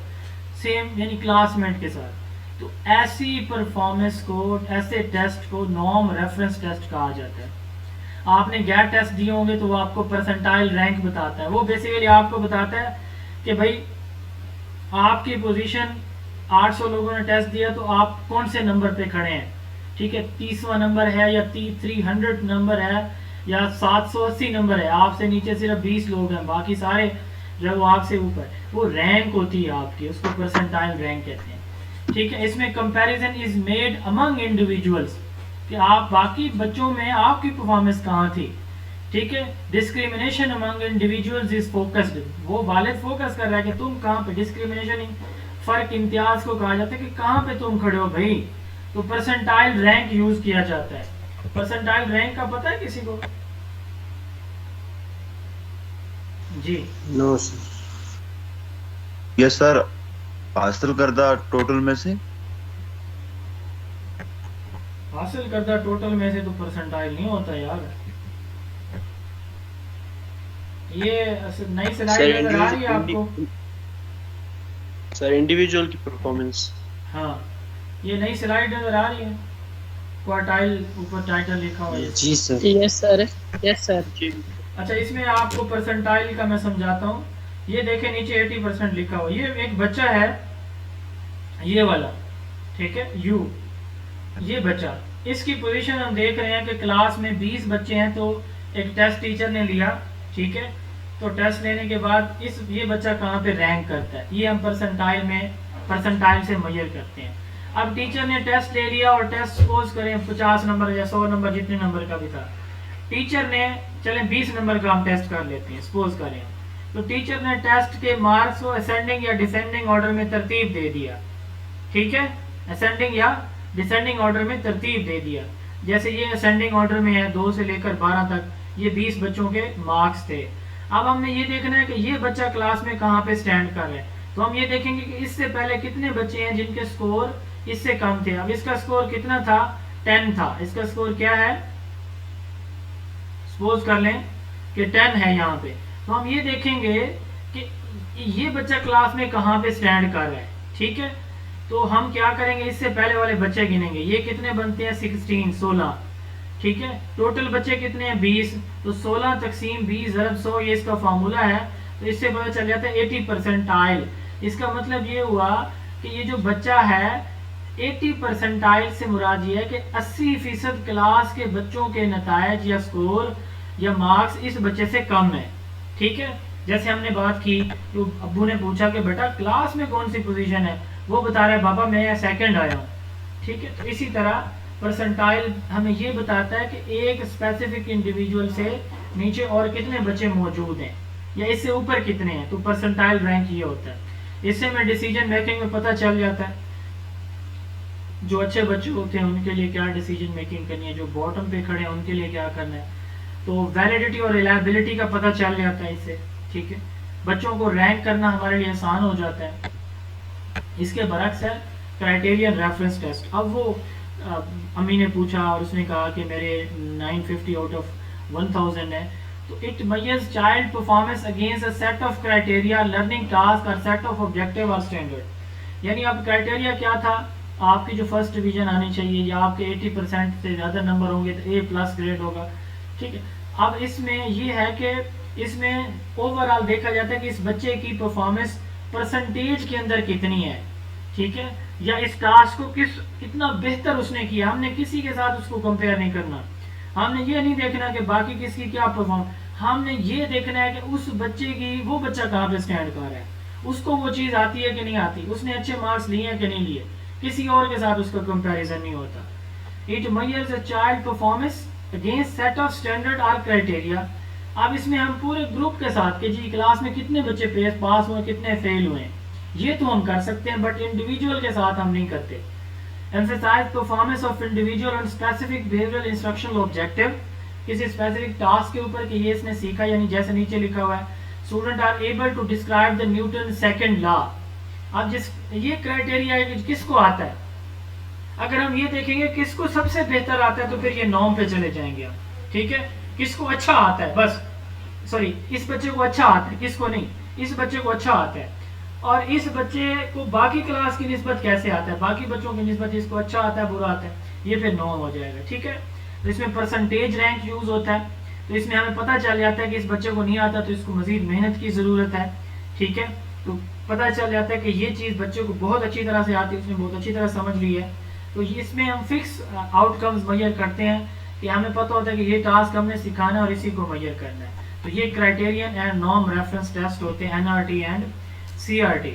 सेम यानी क्लासमेट के साथ। तो ऐसी परफॉर्मेंस को, ऐसे टेस्ट को नॉर्म रेफरेंस टेस्ट कहा जाता है। आपने गैर टेस्ट दिए होंगे तो वो आपको परसेंटाइल रैंक बताता है। वो बेसिकली आपको बताता है कि भाई आपकी पोजीशन 800 लोगों ने टेस्ट दिया तो आप कौन से नंबर पे खड़े हैं, ठीक है, 30वां नंबर है या 300 नंबर है या 780 नंबर है। आपसे नीचे सिर्फ 20 लोग हैं, बाकी सारे जो वो आपसे ऊपर। वो रैंक होती है आपकी, उसको परसेंटाइल रैंक कहते हैं, ठीक है। इसमें comparison is made among individuals कि आप बाकी बच्चों में आपकी परफॉर्मेंस कहाँ थी, ठीक है। Discrimination among individuals is focused, वो वालिद फोकस कर रहा है कि तुम कहाँ पे, डिस्क्रिमिनेशन फर्क, इम्तियाज को कहा जाता है कि कहाँ पे तुम खड़े हो भाई। तो परसेंटाइल रैंक यूज किया जाता है। परसेंटाइल रैंक का पता है किसी को? जी नो सर। यस सर, हासिल करदा टोटल में से, हासिल करदा टोटल में से तो परसेंटाइल नहीं होता यार। ये नई स्लाइड नजर आ रही है आपको? सर इंडिविजुअल की परफॉर्मेंस। हाँ, ये नई स्लाइड नजर आ रही है, क्वार्टाइल ऊपर टाइटल लिखा हुआ है। जी sir. Yes sir, yes sir. अच्छा, इसमें आपको परसेंटाइल का मैं समझाता हूँ। ये देखें नीचे 80% लिखा हुआ, ये एक बच्चा है, ये वाला, ठीक है, यू, ये बच्चा, इसकी पोजीशन हम देख रहे हैं कि क्लास में 20 बच्चे हैं, तो एक टेस्ट टीचर ने लिया, ठीक है, तो टेस्ट लेने के बाद ये बच्चा कहाँ पे रैंक करता है, ये हम परसेंटाइल से मेजर करते हैं। अब टीचर ने टेस्ट ले लिया और टेस्ट सपोज करें 50 नंबर या 100 नंबर, जितने नंबर का भी था, टीचर ने, चलें 20 नंबर का हम टेस्ट कर लेते हैं, सपोज करें, तो टीचर ने टेस्ट के मार्क्स को असेंडिंग या डिसेंडिंग ऑर्डर में तरतीब दे दिया, ठीक है, असेंडिंग या डिसेंडिंग ऑर्डर में तरतीब दे दिया। जैसे ये असेंडिंग ऑर्डर में है, 2 से लेकर 12 तक, ये 20 बच्चों के मार्क्स थे। अब हमने ये देखना है कि ये बच्चा क्लास में कहाँ पे स्टैंड कर रहा है, तो हम ये देखेंगे कि इससे पहले कितने बच्चे हैं जिनके स्कोर इससे कम थे। अब इसका स्कोर कितना था, 10 था, इसका स्कोर क्या है, सपोज कर लें कि 10 है यहाँ पे, तो हम ये देखेंगे कि ये बच्चा क्लास में कहाँ पे स्टैंड कर रहा है, ठीक है। तो हम क्या करेंगे, इससे पहले वाले बच्चे गिनेंगे, ये कितने बनते हैं, 16, ठीक है, टोटल बच्चे कितने हैं, 20, तो 16 तकसीम 20 ज़रब 100, ये इसका फार्मूला है, तो इससे पता चल जाता है 80 परसेंटाइल। इसका मतलब ये हुआ कि ये जो बच्चा है 80 परसेंटाइल से मुराद ये है कि 80% क्लास के बच्चों के नतायज या स्कोर या मार्क्स इस बच्चे से कम है, ठीक है। जैसे हमने बात की, तो अब्बू ने पूछा कि बेटा क्लास में कौन सी पोजीशन है, वो बता रहा है बाबा मैं सेकंड आया हूँ, ठीक है। तो इसी तरह परसेंटाइल हमें ये बताता है कि एक स्पेसिफिक इंडिविजुअल से नीचे और कितने बच्चे मौजूद हैं या इससे ऊपर कितने हैं, तो परसेंटाइल रैंक ये होता है। इससे हमें डिसीजन मेकिंग में पता चल जाता है, जो अच्छे बच्चे होते हैं उनके लिए क्या डिसीजन मेकिंग करनी है, जो बॉटम पे खड़े हैं उनके लिए क्या करना है, तो वैलिडिटी और रिलायबिलिटी का पता चल जाता है इससे, ठीक है। बच्चों को रैंक करना हमारे लिए आसान हो जाता है। इसके बरक्स है क्राइटेरियन रेफरेंस टेस्ट। अब वो अम्मी ने पूछा और उसने कहा कि मेरे 950 आउट ऑफ 1000 है, तो it measures child performance against a set of criteria, learning task और सेट ऑफ ऑब्जेक्टिव और स्टैंडर्ड। यानी अब क्राइटेरिया क्या था, आपकी जो फर्स्ट डिवीजन आनी चाहिए या आपके 80% से ज़्यादा नंबर होंगे तो A+ ग्रेड होगा, ठीक है। अब इसमें ये है कि इसमें ओवरऑल देखा जाता है कि इस बच्चे की परफॉर्मेंस परसेंटेज के अंदर कितनी है, ठीक है, या इस टास्क को कितना बेहतर उसने किया। हमने किसी के साथ उसको कंपेयर नहीं करना, हमने ये नहीं देखना कि बाकी किसकी क्या परफॉर्म, हमने ये देखना है कि उस बच्चे की, वो बच्चा कहाँ पे स्टैंड कर रहा है, उसको वो चीज़ आती है कि नहीं आती, उसने अच्छे मार्क्स लिए हैं कि नहीं लिए, किसी और के साथ उसका कंपैरिजन नहीं होता। It measures a child performance against set of standard और क्राइटेरिया। अब इसमें हम पूरे ग्रुप के साथ कि जी क्लास में कितने बच्चे पास हुए, कितने फेल हुए, ये तो हम कर सकते हैं, बट इंडिविजुअल के साथ हम नहीं करते। Emphasize performance of individual on specific behavioural instructional objective, किसी स्पेसिफिक टास्क के ऊपर कि ये इसने सीखा, यानी जैसे नीचे लिखा हुआ है, student are able to describe the Newton second law. अब जिस ये क्राइटेरिया है कि किसको आता है, अगर हम ये देखेंगे किसको सबसे बेहतर आता है तो फिर ये नॉर्म पे चले जाएंगे हम, ठीक है। किसको अच्छा आता है, बस सॉरी इस बच्चे को अच्छा आता है, किसको नहीं, इस बच्चे को अच्छा आता है, और इस बच्चे को बाकी क्लास की निस्बत कैसे आता है, बाकी बच्चों की निस्बत इसको अच्छा आता है बुरा आता है, ये फिर नॉर्म हो जाएगा, ठीक है। तो इसमें परसेंटेज रैंक यूज होता है, तो इसमें हमें पता चल जाता है कि इस बच्चे को नहीं आता तो इसको मजीद मेहनत की ज़रूरत है, ठीक है। तो पता चल जाता है कि ये चीज़ बच्चे को बहुत अच्छी तरह से आती है, उसने बहुत अच्छी तरह समझ ली है, तो इसमें हम फिक्स आउटकम्स मेजर करते हैं कि हमें पता होता है कि ये टास्क हमने सिखाना है और इसी को मेजर करना है। तो ये criterion and norm reference test होते हैं, NRT एंड CRT।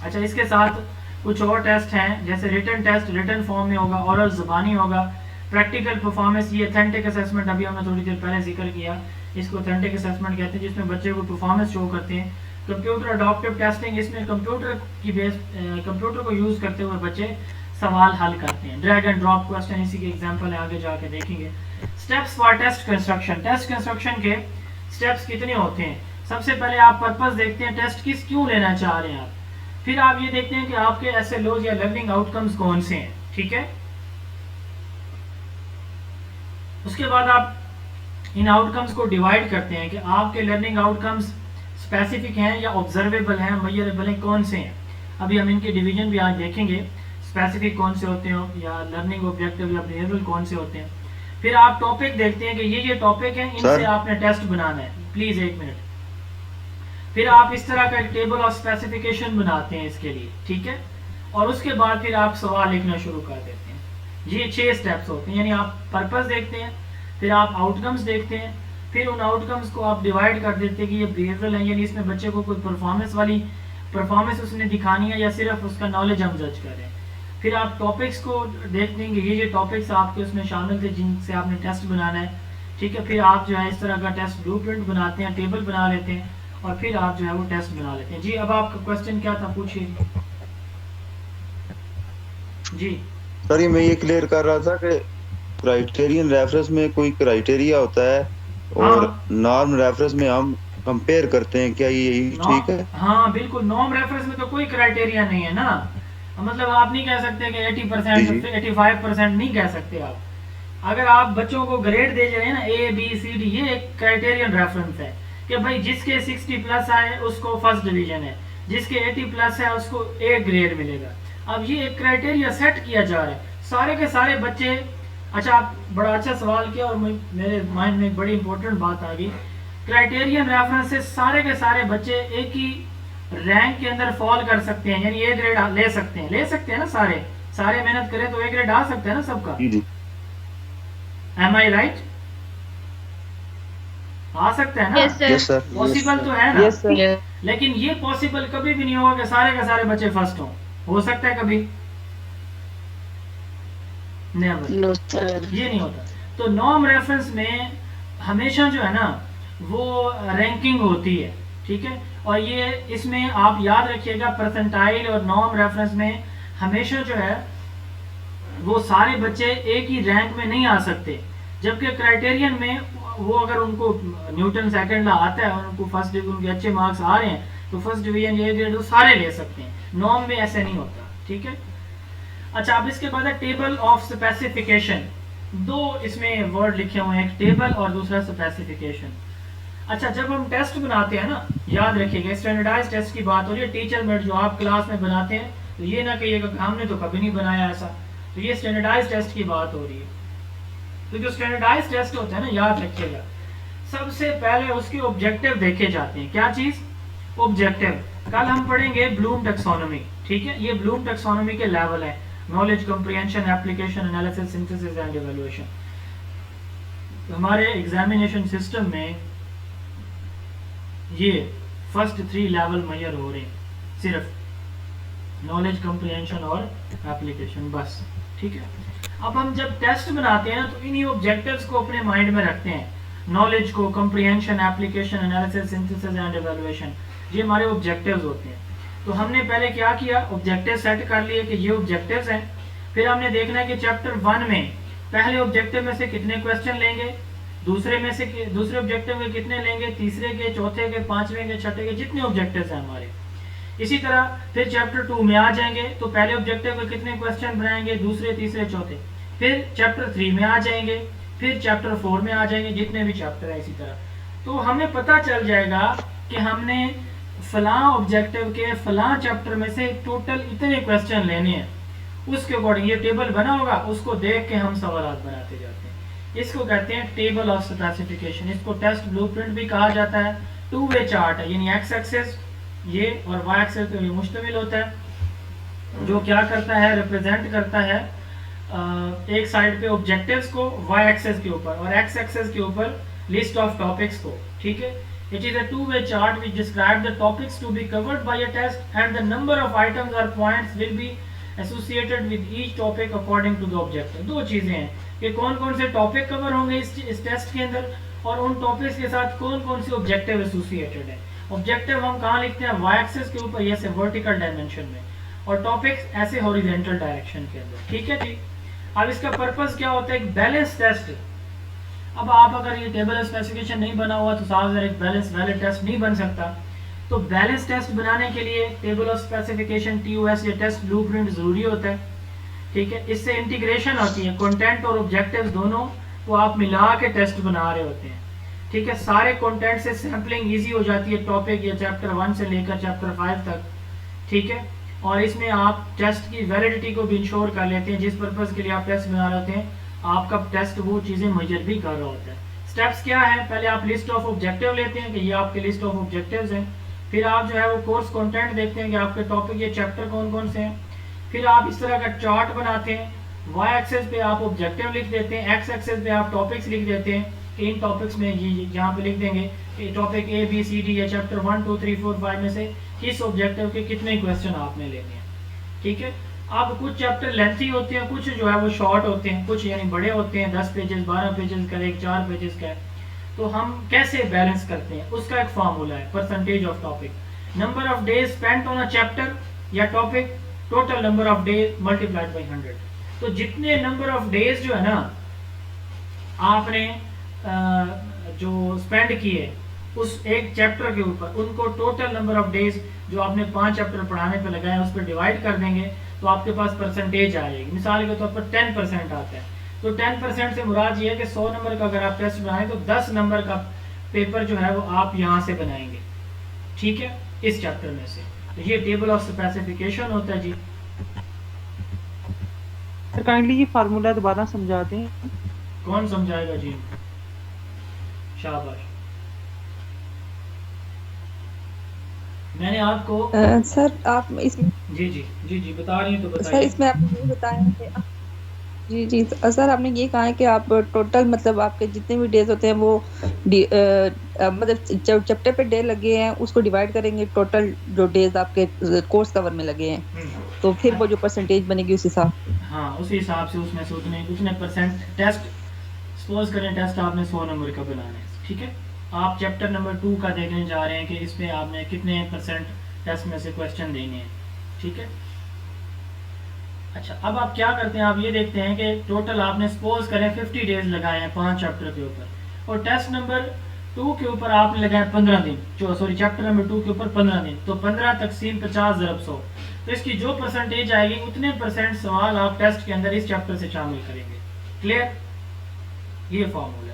अच्छा, इसके साथ कुछ और टेस्ट हैं, जैसे रिटन टेस्ट रिटन फॉर्म में होगा, ओरल ज़बानी होगा, प्रैक्टिकल परफॉर्मेंस, ये ऑथेंटिक असेसमेंट अभी हमने थोड़ी देर पहले जिक्र किया, इसको ऑथेंटिक असेसमेंट कहते हैं, जिसमें बच्चे को परफॉर्मेंस शो करते हैं। कंप्यूटर अडॉप्टिव टेस्टिंग, इसमें कंप्यूटर को यूज़ करते हुए बच्चे सवाल हल करते हैं, ड्रैग एंड ड्रॉप क्वेश्चन, इसी के एग्जांपल है, आगे जाके देखेंगे। Steps for test construction, test construction के स्टेप्स कितने होते हैं। सबसे पहले आप पर्पस देखते हैं, टेस्ट क्यों लेना चाह रहे हैं आप, फिर आप ये देखते हैं कि आपके SLOs या लर्निंग आउटकम्स कौन से हैं, ठीक है। उसके बाद आप इन आउटकम्स को डिवाइड करते हैं कि आपके लर्निंग आउटकम्स स्पेसिफिक हैं या ऑब्जर्वेबल हैं, मेजरेबल हैं, कौन से हैं। अभी हम इनके डिवीजन भी आज देखेंगे, स्पेसिफिक कौन से होते हैं या लर्निंग ऑब्जेक्टिव या बिहेवियरल कौन से होते हैं। फिर आप टॉपिक देखते हैं कि ये टॉपिक हैं, इनसे आपने टेस्ट बनाना है। Please 1 minute. फिर आप इस तरह का एक टेबल ऑफ स्पेसिफिकेशन बनाते हैं इसके लिए, ठीक है। और उसके बाद फिर आप सवाल लिखना शुरू कर देते हैं। ये 6 स्टेप्स होते हैं, यानी आप पर्पस देखते हैं, फिर आप आउटकम्स देखते हैं, फिर उन आउटकम्स को आप डिवाइड कर देते हैं कि ये बिहेवियरल है, यानी इसमें बच्चे को कोई परफॉर्मेंस उसने दिखानी है या सिर्फ उसका नॉलेज हम जज कर रहे हैं। फिर आप टॉपिक्स को देख देंगे, ये टॉपिक्स आपके उसमें शामिल थे जिनसे आपने टेस्ट बनाना है, ठीक है। फिर आप जो है इस तरह का टेस्ट ब्लूप्रिंट बनाते हैं, टेबल बना लेते हैं और फिर आप जो है वो टेस्ट बना लेते हैं। जी अब आपका क्वेश्चन क्या था, पूछिए जी। सर ये मैं ये क्लियर कर रहा था कि क्राइटेरियन रेफरेंस में कोई क्राइटेरिया होता है और नॉर्म रेफरेंस में हम कंपेयर करते हैं, क्या ये ठीक है? हाँ बिल्कुल, नॉर्म रेफरेंस में तो कोई क्राइटेरिया नहीं है ना, मतलब आप नहीं कह सकते कि 80% 85% नहीं कह सकते आप। अगर आप बच्चों को ग्रेड दे रहे हैं ना ABCD, ये एक क्राइटेरियन रेफरेंस है कि भाई जिसके 60+ आए उसको फर्स्ट डिवीजन है, जिसके 80+ है उसको A ग्रेड मिलेगा। अब ये एक क्राइटेरिया सेट किया जा रहा है, सारे के सारे बच्चे। अच्छा आप बड़ा अच्छा सवाल किया और मेरे माइंड में एक बड़ी इंपॉर्टेंट बात आ गई। क्राइटेरियन रेफरेंस से सारे के सारे बच्चे एक ही रैंक के अंदर फॉल कर सकते हैं, यानी A ग्रेड ले सकते हैं ना, सारे मेहनत करें तो A ग्रेड आ सकते हैं ना सबका। Am I right? आ सकते हैं ना? Yes sir. पॉसिबल तो है ना? Yes sir. लेकिन ये पॉसिबल कभी भी नहीं होगा कि सारे के सारे बच्चे फर्स्ट हो सकता है कभी? No sir. ये नहीं होता। तो नॉर्म रेफरेंस में हमेशा जो है ना वो रैंकिंग होती है, ठीक है। और ये इसमें आप याद रखिएगा, परसेंटाइल और नॉर्म रेफरेंस में हमेशा जो है वो सारे बच्चे एक ही रैंक में नहीं आ सकते, जबकि क्राइटेरियन में वो अगर उनको न्यूटन सेकंड ला आता है और उनको फर्स्ट डिवीजन के अच्छे मार्क्स आ रहे हैं तो फर्स्ट डिवीजन A ग्रेड वो सारे ले सकते हैं। नॉर्म में ऐसे नहीं होता, ठीक है। अच्छा अब इसके बाद है टेबल ऑफ स्पेसिफिकेशन। 2 इसमें वर्ड लिखे हुए हैं, एक टेबल और दूसरा स्पेसिफिकेशन। अच्छा जब हम टेस्ट बनाते हैं ना, याद रखिएगा स्टैंडर्डाइज टेस्ट की बात हो रही है, टीचर मेट जो आप क्लास में बनाते हैं, तो ये ना कहिएगा कि हमने तो कभी नहीं बनाया ऐसा, तो ये स्टैंडर्डाइज टेस्ट की बात हो रही है। तो जो स्टैंडर्डाइज टेस्ट होता है ना, याद रखिएगा सबसे पहले उसके ऑब्जेक्टिव देखे जाते हैं। क्या चीज? ऑब्जेक्टिव। कल हम पढ़ेंगे ब्लूम टैक्सोनॉमी, ठीक है। ये ब्लूम टैक्सोनॉमी के लेवल है, knowledge comprehension, application, analysis, synthesis and evaluation. हमारे एग्जामिनेशन सिस्टम में ये फर्स्ट 3 लेवल मेजर हो रहे हैं, सिर्फ नॉलेज कंप्रीहेंशन और एप्लीकेशन, बस, ठीक है। अब हम जब टेस्ट बनाते हैं ना तो इन्हीं ऑब्जेक्टिव्स को अपने माइंड में रखते हैं, नॉलेज को, comprehension, application, analysis, synthesis and evaluation, ये हमारे ऑब्जेक्टिव्स होते हैं। तो हमने पहले क्या किया, ऑब्जेक्टिव सेट कर लिए कि ये ऑब्जेक्टिव्स हैं। फिर हमने देखना है कि चैप्टर 1 में पहले ऑब्जेक्टिव में से कितने क्वेश्चन लेंगे, दूसरे ऑब्जेक्टिव के कितने लेंगे, तीसरे के, चौथे के, 5वें के, छठे के, जितने ऑब्जेक्टिव्स हैं हमारे। इसी तरह फिर चैप्टर 2 में आ जाएंगे तो पहले ऑब्जेक्टिव के कितने क्वेश्चन बनाएंगे, दूसरे, तीसरे, चौथे। फिर चैप्टर 3 में आ जाएंगे, फिर चैप्टर 4 में आ जाएंगे, जितने भी चैप्टर है इसी तरह। तो हमें पता चल जाएगा कि हमने फलां ऑब्जेक्टिव के फलां चैप्टर में से टोटल इतने क्वेश्चन लेने हैं, उसके अकॉर्डिंग ये टेबल बना होगा, उसको देख के हम सवाल बनाते जाते हैं। इसको कहते हैं टेबल ऑफ स्पेसिफिकेशन। इसको टेस्ट ब्लूप्रिंट भी कहा जाता है। 2-वे चार्ट है, यानी एक्स एक्सेस ये और वाई एक्सेस पे मुश्तमिल होता है, जो क्या करता है, रिप्रेजेंट करता है एक साइड पे ऑब्जेक्टिव्स को वाई एक्सेस के ऊपर और एक्स एक्सेस के ऊपर लिस्ट ऑफ टॉपिक्स को, ठीक है। It is a two-way chart which describes the topics to be covered by a test and the number of items or points will be associated with each topic according to the objective। 2 चीजें हैं कि कौन कौन से topic cover होंगे इस test के अंदर और उन टॉपिक्स के साथ कौन कौन से ऑब्जेक्टिव एसोसिएटेड है। ऑब्जेक्टिव हम कहाँ लिखते हैं, वाई एक्सिस के ऊपर, ये वर्टिकल डायमेंशन में, और टॉपिक्स ऐसे हॉरिजॉन्टल डायरेक्शन के अंदर, ठीक है जी। अब इसका पर्पस क्या होता है, एक बैलेंस टेस्ट। अब आप अगर ये टेबल स्पेसिफिकेशन नहीं बना हुआ तो साफ एक बैलेंस वैलिड टेस्ट नहीं बन सकता। तो बैलेंस टेस्ट बनाने के लिए टेबल ऑफ स्पेसिफिकेशन TOS या टेस्ट ब्लूप्रिंट जरूरी होता है, ठीक है। इससे इंटीग्रेशन होती है, कंटेंट और ऑब्जेक्टिव्स दोनों को आप मिला के टेस्ट बना रहे होते हैं। ठीक है, सारे कंटेंट से सैम्पलिंग इजी हो जाती है टॉपिक या चैप्टर 1 से लेकर चैप्टर 5 तक, ठीक है। और इसमें आप टेस्ट की वैलिडिटी को भी इंश्योर कर लेते हैं, जिस पर्पज़ के लिए आप टेस्ट बना रहे होते हैं आपका टेस्ट वो चीज़ें मेजर भी कर रहा होता है। स्टेप्स क्या है, पहले आप लिस्ट ऑफ ऑब्जेक्टिव लेते हैं कि ये आपके लिस्ट ऑफ ऑब्जेक्टिव्स हैं, फिर आप जो है वो कोर्स कंटेंट देखते हैं कि आपके टॉपिक ये चैप्टर कौन कौन से हैं, फिर आप इस तरह का चार्ट बनाते हैं, वाई एक्सेस पे आप ऑब्जेक्टिव लिख देते हैं, एक्स एक्सेस पे आप टॉपिक्स लिख देते हैं कि इन टॉपिक्स में ये यहाँ पे लिख देंगे topic A B C D या चैप्टर 1 2 3 4 5 में से किस ऑब्जेक्टिव के कितने क्वेश्चन आपने लेने हैं, ठीक है। अब कुछ चैप्टर लेंथी होते हैं, कुछ जो है वो शॉर्ट होते हैं, कुछ यानी बड़े होते हैं 10 पेजेस 12 पेजेस का, एक 4 पेजेस का है। तो हम कैसे बैलेंस करते हैं, उसका एक फार्मूला है, percentage of topic, number of days spent on a chapter या topic, total number of days multiplied by 100। तो जितने नंबर ऑफ डेज जो है ना आपने जो स्पेंड किए उस एक चैप्टर के ऊपर, उनको टोटल नंबर ऑफ डेज जो आपने 5 चैप्टर पढ़ाने पे लगाए उस पर डिवाइड कर देंगे तो आपके पास परसेंटेज आएगी। मिसाल के तौर पर 10% आता है, तो 10% से मुराद ये है कि 100 नंबर का अगर आप टेस्ट बनाएं तो 10 नंबर का पेपर जो है वो आप यहाँ से बनाएंगे, ठीक है, इस चैप्टर में से। तो ये टेबल ऑफ स्पेसिफिकेशन होता है जी। सर काइंडली ये फार्मूला दोबारा समझा दें। कौन समझाएगा जी? शाबाश। मैंने आपको सर आप इसमें जी बता रही हैं तो बताइए। सर इसमें आपने ये बताया कि जी सर आपने ये कहा है कि आप टोटल मतलब आपके जितने भी डेज होते हैं वो मतलब चैप्टर पे डे लगे हैं उसको डिवाइड करेंगे टोटल जो डेज आपके कोर्स कवर में लगे हैं, तो फिर वो जो परसेंटेज बनेगी उस हिसाब, हाँ उसी हिसाब से उसमें से उतने परसेंट टेस्ट, सपोज करें टेस्ट आपने 100 नंबर का बनाना है, ठीक है, आप चैप्टर नंबर 2 का देखने जा रहे हैं कि इसमें आपने कितने परसेंट टेस्ट में से क्वेश्चन देने हैं, ठीक है। अच्छा, अब आप क्या करते हैं, आप ये देखते हैं कि टोटल आपने सपोज करें 50 डेज लगाए हैं 5 चैप्टर के ऊपर, और टेस्ट नंबर 2 के ऊपर आपने लगाए 15 दिन, चैप्टर नंबर 2 के ऊपर 15 दिन, तो 15 तकसीम 50 ज़रब 100, तो इसकी जो परसेंटेज आएगी उतने परसेंट सवाल आप टेस्ट के अंदर इस चैप्टर से शामिल करेंगे। क्लियर? ये फॉर्मूला।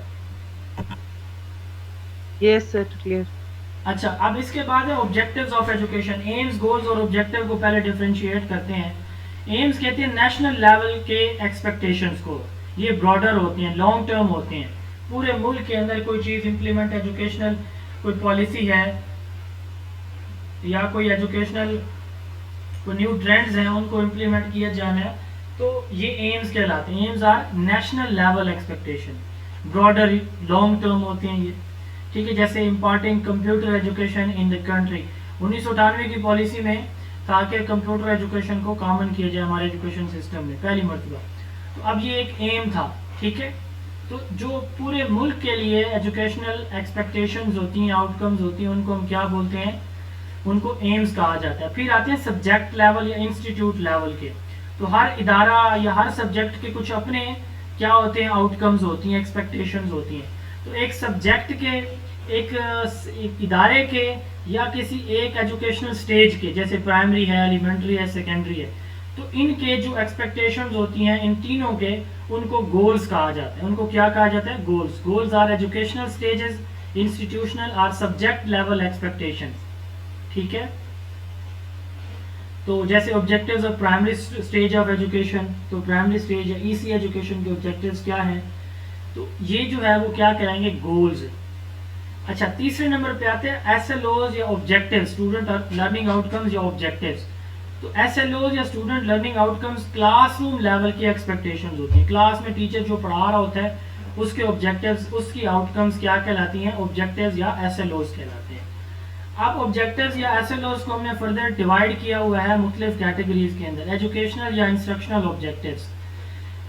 Yes sir clear. अच्छा, अब इसके बाद है objectives of education. AIIMS, goals और ऑब्जेक्टिव को पहले डिफरेंशिएट करते हैं। एम्स कहते हैं नेशनल लेवल के एक्सपेक्टेशंस को, ये ब्रॉडर होते हैं, लॉन्ग टर्म होते हैं, पूरे मुल्क के अंदर कोई चीज़ इम्प्लीमेंट, एजुकेशनल कोई पॉलिसी है या कोई एजुकेशनल कोई न्यू ट्रेंड्स हैं उनको इम्प्लीमेंट किया जाना है, तो ये एम्स कहलाते हैं। Aims are national level expectation, broader long term होते हैं ये, ठीक है। जैसे imparting computer education in the country, 1998 की पॉलिसी में था कि कंप्यूटर एजुकेशन को कॉमन किया जाए हमारे एजुकेशन सिस्टम में पहली मरतबा, तो अब ये एक एम था, ठीक है। तो जो पूरे मुल्क के लिए एजुकेशनल एक्सपेक्टेशंस होती हैं, आउटकम्स होती हैं, उनको हम क्या बोलते हैं, उनको एम्स कहा जाता है। फिर आते हैं सब्जेक्ट लेवल या इंस्टीट्यूट लेवल के, तो हर इदारा या हर सब्जेक्ट के कुछ अपने क्या होते हैं, आउटकम्स होती हैं, एक्सपेक्टेशंस होती हैं। तो एक सब्जेक्ट के, एक इदारे के या किसी एक एजुकेशनल स्टेज के, जैसे प्राइमरी है, एलिमेंट्री है, सेकेंडरी है, तो इनके जो एक्सपेक्टेशंस होती हैं इन तीनों के, उनको गोल्स कहा जाता है। उनको क्या कहा जाता है? Goals. Goals are educational stages, institutional are subject level expectations, ठीक है। तो जैसे objectives of primary stage of education, तो प्राइमरी स्टेज या ईसी एजुकेशन के ऑब्जेक्टिव्स क्या हैं, तो ये जो है वो क्या कराएंगे, गोल्स। अच्छा, तीसरे नंबर पे आते हैं एसएलओज या ऑब्जेक्टिव, स्टूडेंट लर्निंग आउटकम्स या ऑब्जेक्टिव्स। तो एसएलओज या student learning outcomes classroom level की एक्सपेक्टेशंस होती हैं। क्लास में टीचर जो पढ़ा रहा होता है उसके ऑब्जेक्टिव्स, उसकी आउटकम्स क्या कहलाती हैं, ऑब्जेक्टिव्स या एसएलओज कहलाते हैं। अब ऑब्जेक्टिव्स या एसएलओज को हमने फर्दर डिवाइड किया हुआ है मुख्तलिफ कैटेगरीज के अंदर, एजुकेशनल या इंस्ट्रक्शनल ऑब्जेक्टिव्स।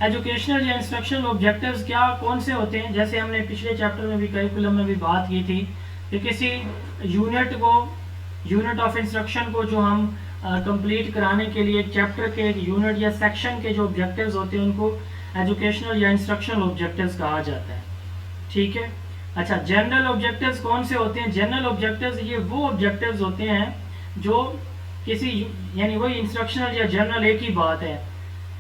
एजुकेशनल या इंस्ट्रक्शनल ऑब्जेक्टिव्स क्या, कौन से होते हैं? जैसे हमने पिछले चैप्टर में भी, करिकुलम में भी बात की थी कि किसी यूनिट को, यूनिट ऑफ इंस्ट्रक्शन को जो हम कंप्लीट कराने के लिए एक चैप्टर के, एक यूनिट या सेक्शन के जो ऑब्जेक्टिव्स होते हैं उनको एजुकेशनल या इंस्ट्रक्शनल ऑब्जेक्टिव्स कहा जाता है, ठीक है। अच्छा, जनरल ऑब्जेक्टिव्स कौन से होते हैं? जनरल ऑब्जेक्टिव्स ये वो ऑब्जेक्टिव्स होते हैं जो किसी, यानी वही इंस्ट्रक्शनल या जनरल एक ही बात है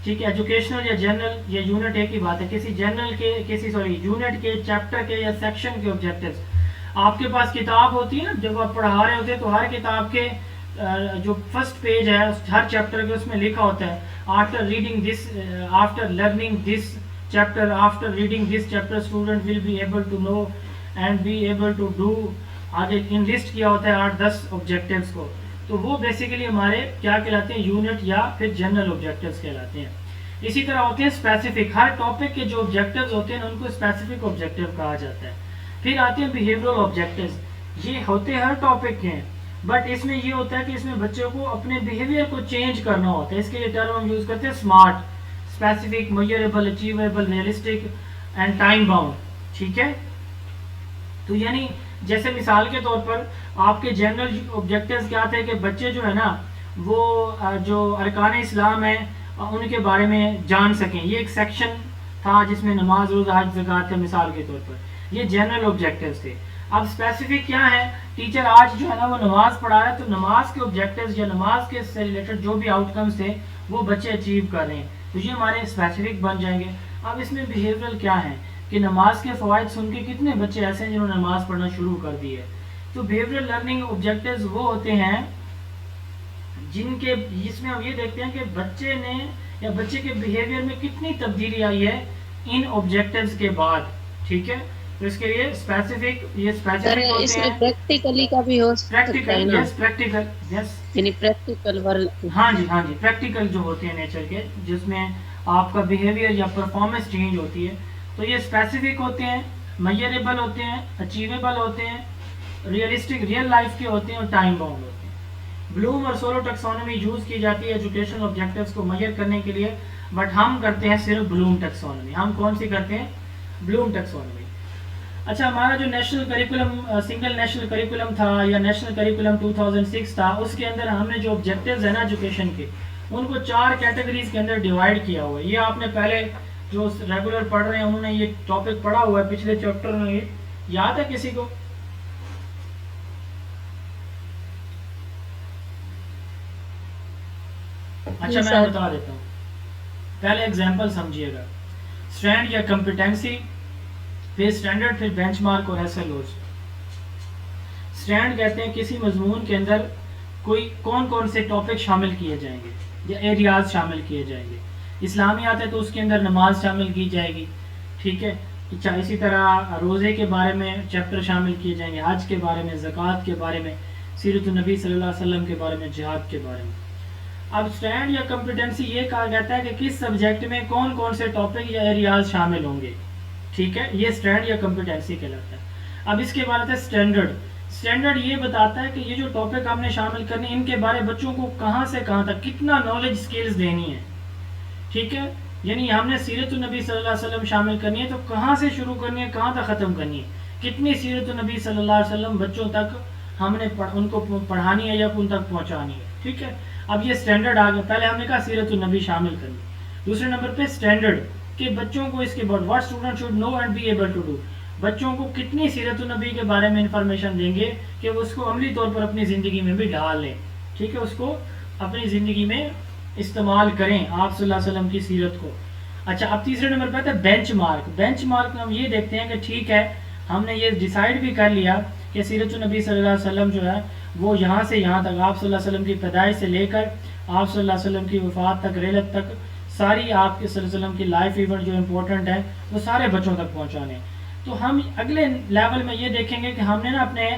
ठीक है, एजुकेशनल या जनरल या यूनिट एक ही बात है। किसी जनरल के यूनिट के, चैप्टर के या सेक्शन के ऑब्जेक्टिव्स, आपके पास किताब होती है ना, जब आप पढ़ा रहे होते हैं तो हर किताब के जो फर्स्ट पेज है हर चैप्टर के, उसमें लिखा होता है after reading this, after learning this chapter, after reading this chapter student will be able to know and be able to do, आगे इन लिस्ट किया होता है 8-10 ऑब्जेक्टिव्स को। तो वो बेसिकली हमारे क्या कहलाते हैं, यूनिट या फिर जनरल ऑब्जेक्टिव्स कहलाते हैं। इसी तरह होते हैं स्पेसिफिक, हर टॉपिक के जो ऑब्जेक्टिव्स होते हैं उनको स्पेसिफिक ऑब्जेक्टिव कहा जाता है। फिर आते हैं बिहेवियरल ऑब्जेक्टिव्स, ये होते हैं हर टॉपिक के हैं, बट इसमें ये होता है कि इसमें बच्चों को अपने बिहेवियर को चेंज करना होता है। इसके लिए टर्म हम यूज करते हैं smart, specific, measurable, achievable, realistic and time bound. ठीक है, तो यानी जैसे मिसाल के तौर पर आपके जनरल ऑब्जेक्टिव्स क्या थे कि बच्चे जो है ना वो जो अरकान इस्लाम है उनके बारे में जान सकें। ये एक सेक्शन था जिसमें नमाज, रोज़ा, हज, ज़कात थे मिसाल के तौर पर, ये जनरल ऑब्जेक्टिव्स थे। अब स्पेसिफिक क्या है, टीचर आज जो है ना वो नमाज पढ़ा रहा है, तो नमाज के ऑब्जेक्टिव्स या नमाज के से रिलेटेड जो भी आउटकम्स थे वो बच्चे अचीव कर रहे हैं, तो ये हमारे स्पेसिफिक बन जाएंगे। अब इसमें बिहेवियरल क्या है कि नमाज के फ़वाइद सुन के कितने बच्चे ऐसे हैं जिन्होंने नमाज पढ़ना शुरू कर दी है। तो बिहेवियरल लर्निंग ऑब्जेक्टिव्स वो होते हैं जिनके, जिसमें हम ये देखते हैं कि बच्चे ने या बच्चे के बिहेवियर में कितनी तब्दीली आई है इन ऑब्जेक्टिव्स के बाद। ठीक है, तो इसके लिए स्पेसिफिक, ये स्पेसिफिक होते इसमें हैं। प्रैक्टिकली का भी हो सकता है प्रैक्टिकल, ना? यस प्रैक्टिकल, यस यानी प्रैक्टिकल वर्क। हाँ जी, हाँ जी, प्रैक्टिकल जो होते हैं नेचर के, जिसमें आपका बिहेवियर या परफॉर्मेंस चेंज होती है, तो ये स्पेसिफिक होते हैं, मेजरेबल होते हैं, अचीवेबल होते हैं, रियलिस्टिक रियल लाइफ के होते हैं और टाइम बाउंड होते हैं। ब्लूम और सोलो टैक्सोनॉमी यूज की जाती है एजुकेशनल ऑब्जेक्टिव्स को मेजर करने के लिए, बट हम करते हैं सिर्फ ब्लूम टैक्सोनॉमी। हम कौन सी करते हैं, ब्लूम टैक्सोनॉमी। अच्छा, हमारा जो national curriculum, single national curriculum था या नेशनल करिकुलम 2006 था, उसके अंदर हमने जो ऑब्जेक्टिव्स है ना एजुकेशन के, उनको 4 कैटेगरीज के अंदर डिवाइड किया हुआ है। ये आपने पहले जो रेगुलर पढ़ रहे हैं उन्होंने ये टॉपिक पढ़ा हुआ है पिछले चैप्टर में, ये याद है किसी को? अच्छा, मैं बता देता हूँ, पहले एग्जाम्पल समझिएगा। स्ट्रैंड या कॉम्पिटेंसी, फिर स्टैंडर्ड, फिर बेंचमार्क और एसएलओज। स्ट्रैंड कहते हैं किसी मजमून के अंदर कोई कौन कौन से टॉपिक शामिल किए जाएंगे या एरियाज शामिल किए जाएंगे। इस्लामियात है तो उसके अंदर नमाज शामिल की जाएगी। ठीक है, अच्छा, इसी तरह रोज़े के बारे में चैप्टर शामिल किए जाएंगे, हज के बारे में, ज़कात के बारे में, सीरत नबी सल्लल्लाहु अलैहि वसल्लम के बारे में, जिहाद के बारे में। अब स्टैंड या कॉम्पिटेंसी ये कहा जाता है कि किस सब्जेक्ट में कौन कौन से टॉपिक या एरियाज शामिल होंगे। ठीक है, ये स्टैंड या कॉम्पिटेंसी कहलाता है। अब इसके बाद आता है स्टैंडर्ड। स्टैंडर्ड ये बताता है कि ये जो टॉपिक हमने शामिल करने, इनके बारे बच्चों को कहाँ से कहाँ तक कितना नॉलेज स्किल्स देनी है। ठीक है, यानी हमने सीरत नबी सल्लल्लाहु अलैहि वसल्लम शामिल करनी है तो कहाँ से शुरू करनी है, कहाँ तक ख़त्म करनी है, कितनी सीरत नबी सल्लल्लाहु अलैहि वसल्लम बच्चों तक हमने उनको पढ़ानी है या उन तक पहुँचानी है। ठीक है, अब ये स्टैंडर्ड आ गया। पहले हमने कहा सीरत नबी शामिल करनी। दूसरे नंबर पे स्टैंडर्ड कि बच्चों को इसके बाद what student should know and be able to do, बच्चों को कितनी सीरत नबी के बारे में इंफॉर्मेशन देंगे कि वो उसको अमली तौर पर अपनी ज़िंदगी में भी डाल लें। ठीक है, उसको अपनी ज़िंदगी में इस्तेमाल करें आप सल्लल्लाहु अलैहि वसल्लम की सीरत को। अच्छा, अब तीसरे नंबर पर आता है बेंच मार्क। बेंच मार्क में हम ये देखते हैं कि ठीक है, हमने ये डिसाइड भी कर लिया कि सीरत नबी सल्लल्लाहु अलैहि वसल्लम जो है वो यहाँ से यहाँ तक, आप सल्लल्लाहु अलैहि वसल्लम की पैदाइश से लेकर आप सल्लल्लाहु अलैहि वसल्लम की वफ़ात तक, रेलत तक, सारी आपके सल्लल्लाहु अलैहि वसल्लम की लाइफ इवेंट जो इम्पोर्टेंट है वो सारे बच्चों तक पहुँचाने। तो हम अगले लेवल में ये देखेंगे कि हमने ना अपने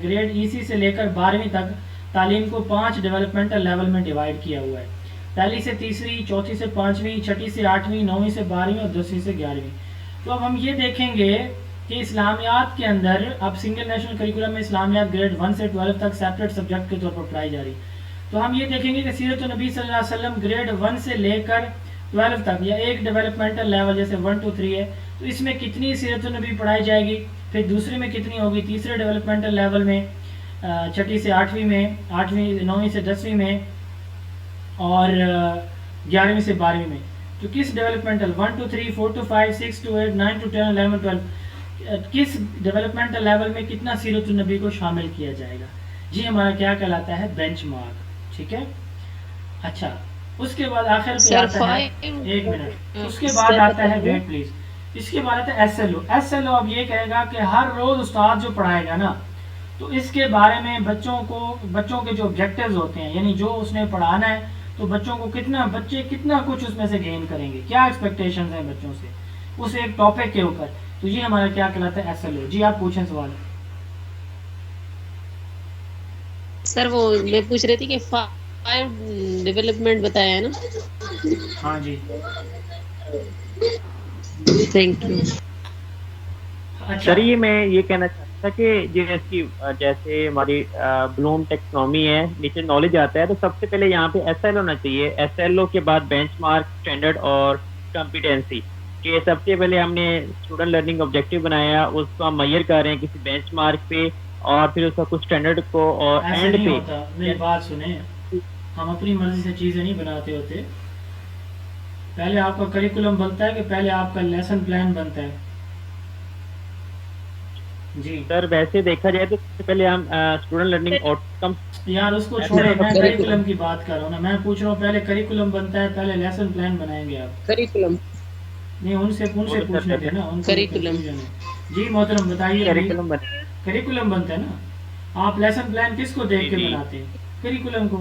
ग्रेड ईसी से लेकर 12वीं तक तालीम को 5 डेवलपमेंटल लेवल में डिवाइड किया हुआ है। पहली से तीसरी, चौथी से 5वीं, छठी से 8वीं, 9वीं से 12वीं और 10वीं से 11वीं। तो अब हम ये देखेंगे कि इस्लामियात के अंदर अब सिंगल नेशनल करिकुलम में इस्लामियात ग्रेड 1 से 12 तक सेपरेट सब्जेक्ट के तौर पर पढ़ाई जा रही। तो हम ये देखेंगे कि सीरत नबी सल्लल्लाहु अलैहि वसल्लम ग्रेड 1 से लेकर 12 तक या एक डेवलपमेंटल लेवल जैसे 1 to 3 है, तो इसमें कितनी सीरत नबी पढ़ाई जाएगी, फिर दूसरे में कितनी होगी, तीसरे डेवलपमेंटल लेवल में, छठी से 8वीं में, 8वीं 9वीं से 10वीं में और 11वीं से 12वीं में। तो किस developmental 1 to 3, 4 to 5, 6 to 8, 9 to 10, 11 12 किस डेवलपमेंटल लेवल में कितना सीरत नबी को शामिल किया जाएगा, जी हमारा क्या कहलाता है, बेंचमार्क। ठीक है, अच्छा, उसके बाद आखिर पे सर आता है, एक मिनट, उसके बाद आता है, वेट प्लीज, इसके बाद आता है एसएलओ। एसएलओ अब ये कहेगा कि हर रोज उस्ताद जो पढ़ाएगा ना, तो इसके बारे में बच्चों के जो ऑब्जेक्टिव्स होते हैं, यानी जो उसने पढ़ाना है, तो बच्चों को बच्चे कितना कुछ उसमें से गेन करेंगे, क्या एक्सपेक्टेशंस हैं बच्चों से उस एक टॉपिक के ऊपर, तो ये हमारा क्या कहलाता है, एसएलओ। जी आप पूछें सवाल। सर वो मैं पूछ रही थी कि 5 डेवलपमेंट बताया है ना। हाँ जी, थैंक यू। सर ये मैं ये कहना चाहता था कि जैसे हमारी ब्लूम टेक्सोनॉमी है, नीचे नॉलेज आता है, तो सबसे पहले यहाँ पे एसएल होना चाहिए, एसएलओ के बाद बेंचमार्क, स्टैंडर्ड और कॉम्पिटेंसी, कि सबसे पहले हमने स्टूडेंट लर्निंग ऑब्जेक्टिव बनाया, उसको हम मेजर कर रहे हैं किसी बेंचमार्क पे, और फिर उसका कुछ स्टैंडर्ड को, और ऐसे एंड नहीं पे होता, मेरी बात सुने, हम अपनी मर्जी से चीजें नहीं बनाते होते। पहले आपका करिकुलम बनता है कि पहले आपका लेसन प्लान बनता है? जी सर वैसे देखा जाए तो सबसे पहले हम स्टूडेंट लर्निंग आउटकम्स, यार उसको छोड़े, मैं करिकुलम की बात कर रहा हूँ ना, मैं पूछ रहा हूँ पहले करिकुलम बनता है, पहले लेसन प्लान बनाएंगे आप? करिकुलम नहीं, उनसे पूछने थे ना, उनको करिकुलम। जी मोहतरम बताइए। करिकुलम करिकुलम बनता है ना, आप लेसन प्लान किसको देख के बनाते हैं? करिकुलम को,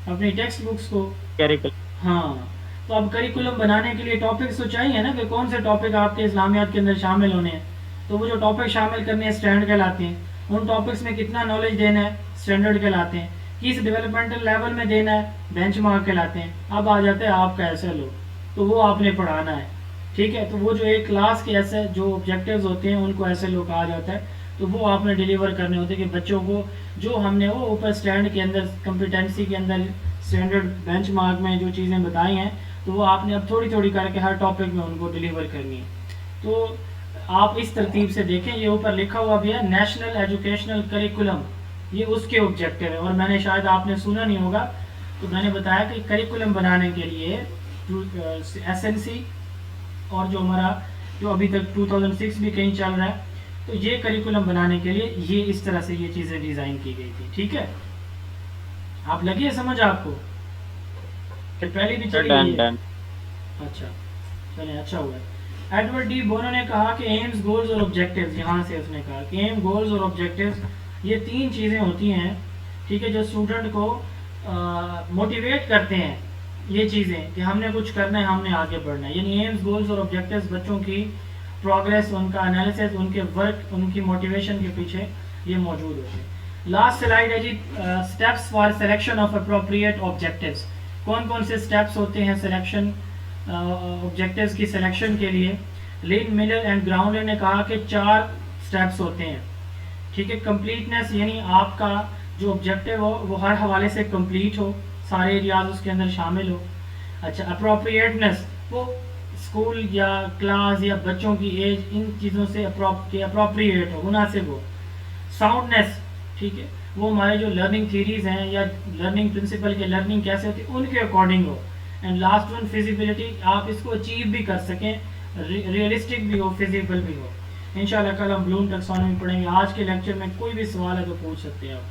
अपनी टेक्स्ट बुक्स को। करिकुलम। हाँ, तो अब करिकुलम बनाने के लिए टॉपिक्स तो चाहिए ना, कि कौन से टॉपिक आपके इस्लामियात के अंदर शामिल होने हैं, तो वो जो टॉपिक शामिल करने हैं स्टैंडर्ड कहलाते हैं। उन टॉपिक्स में कितना नॉलेज देना है, स्टैंडर्ड कहलाते हैं। किस डेवलपमेंटल लेवल में देना है, बेंचमार्क कहलाते हैं। अब आ जाता है आपका एसएलओ, तो वो आपने पढ़ाना है, ठीक है। तो वो जो एक क्लास के ऐसे जो ऑब्जेक्टिव्स होते हैं उनको एसएलओ कहा जाता है, तो वो आपने डिलीवर करने होते हैं कि बच्चों को जो हमने वो ऊपर स्टैंड के अंदर, कॉम्पिटेंसी के अंदर, स्टैंडर्ड बेंचमार्क में जो चीज़ें बताई हैं, तो वो आपने अब थोड़ी थोड़ी करके हर टॉपिक में उनको डिलीवर करनी है। तो आप इस तरतीब से देखें, ये ऊपर लिखा हुआ भी है नेशनल एजुकेशनल करिकुलम, ये उसके ऑब्जेक्टिव है। और मैंने शायद आपने सुना नहीं होगा, तो मैंने बताया कि करिकुलम बनाने के लिए एसएनसी और जो हमारा जो अभी तक 2006 भी कहीं चल रहा है, तो ये करिकुलम बनाने के लिए ये इस तरह से ये चीज़ें डिज़ाइन की गई थी, ठीक है। आप लगी है समझ आपको? फिर पहले भी चली गई है? अच्छा चलें, अच्छा हुआ है। एडवर्ड डी बोनो ने कहा कि एम्स, गोल्स और ऑब्जेक्टिव्स, यहाँ से उसने कहा कि एम, गोल्स और ऑब्जेक्टिव्स ये 3 चीज़ें होती हैं, ठीक है, जो स्टूडेंट को मोटिवेट करते हैं, ये चीज़ें कि हमने कुछ करना है, हमने आगे बढ़ना है। यानी एम्स, गोल्स और ऑब्जेक्टिव्स बच्चों की प्रोग्रेस, उनका एनालिसिस, उनके वर्क, उनकी मोटिवेशन के पीछे ये मौजूद होते हैं। लास्ट स्लाइड है जी, steps for selection of appropriate objectives. कौन कौन से स्टेप्स होते हैं सिलेक्शन ऑब्जेक्टिव्स की सिलेक्शन के लिए? लिन, मिलर एंड ग्राउंडर ने कहा कि 4 स्टेप्स होते हैं, ठीक है। कंप्लीटनेस, यानी आपका जो ऑब्जेक्टिव हो वो हर हवाले से कंप्लीट हो, सारे एरियाज उसके अंदर शामिल हो। अच्छा, अप्रोप्रिएटनेस, वो स्कूल या क्लास या बच्चों की एज, इन चीज़ों से अप्रोप्रिएट हो, मुनासिब हो। साउंडनेस, ठीक है, वो हमारे जो लर्निंग थीरीज हैं या लर्निंग प्रिंसिपल के लर्निंग कैसे होती है उनके अकॉर्डिंग हो। एंड लास्ट वन, फिजिबिलिटी, आप इसको अचीव भी कर सकें, रियलिस्टिक भी हो, फिजिबल भी हो। इंशाल्लाह कल हम ब्लूम टैक्सोनॉमी पढ़ेंगे। आज के लेक्चर में कोई भी सवाल है तो पूछ सकते हैं आप।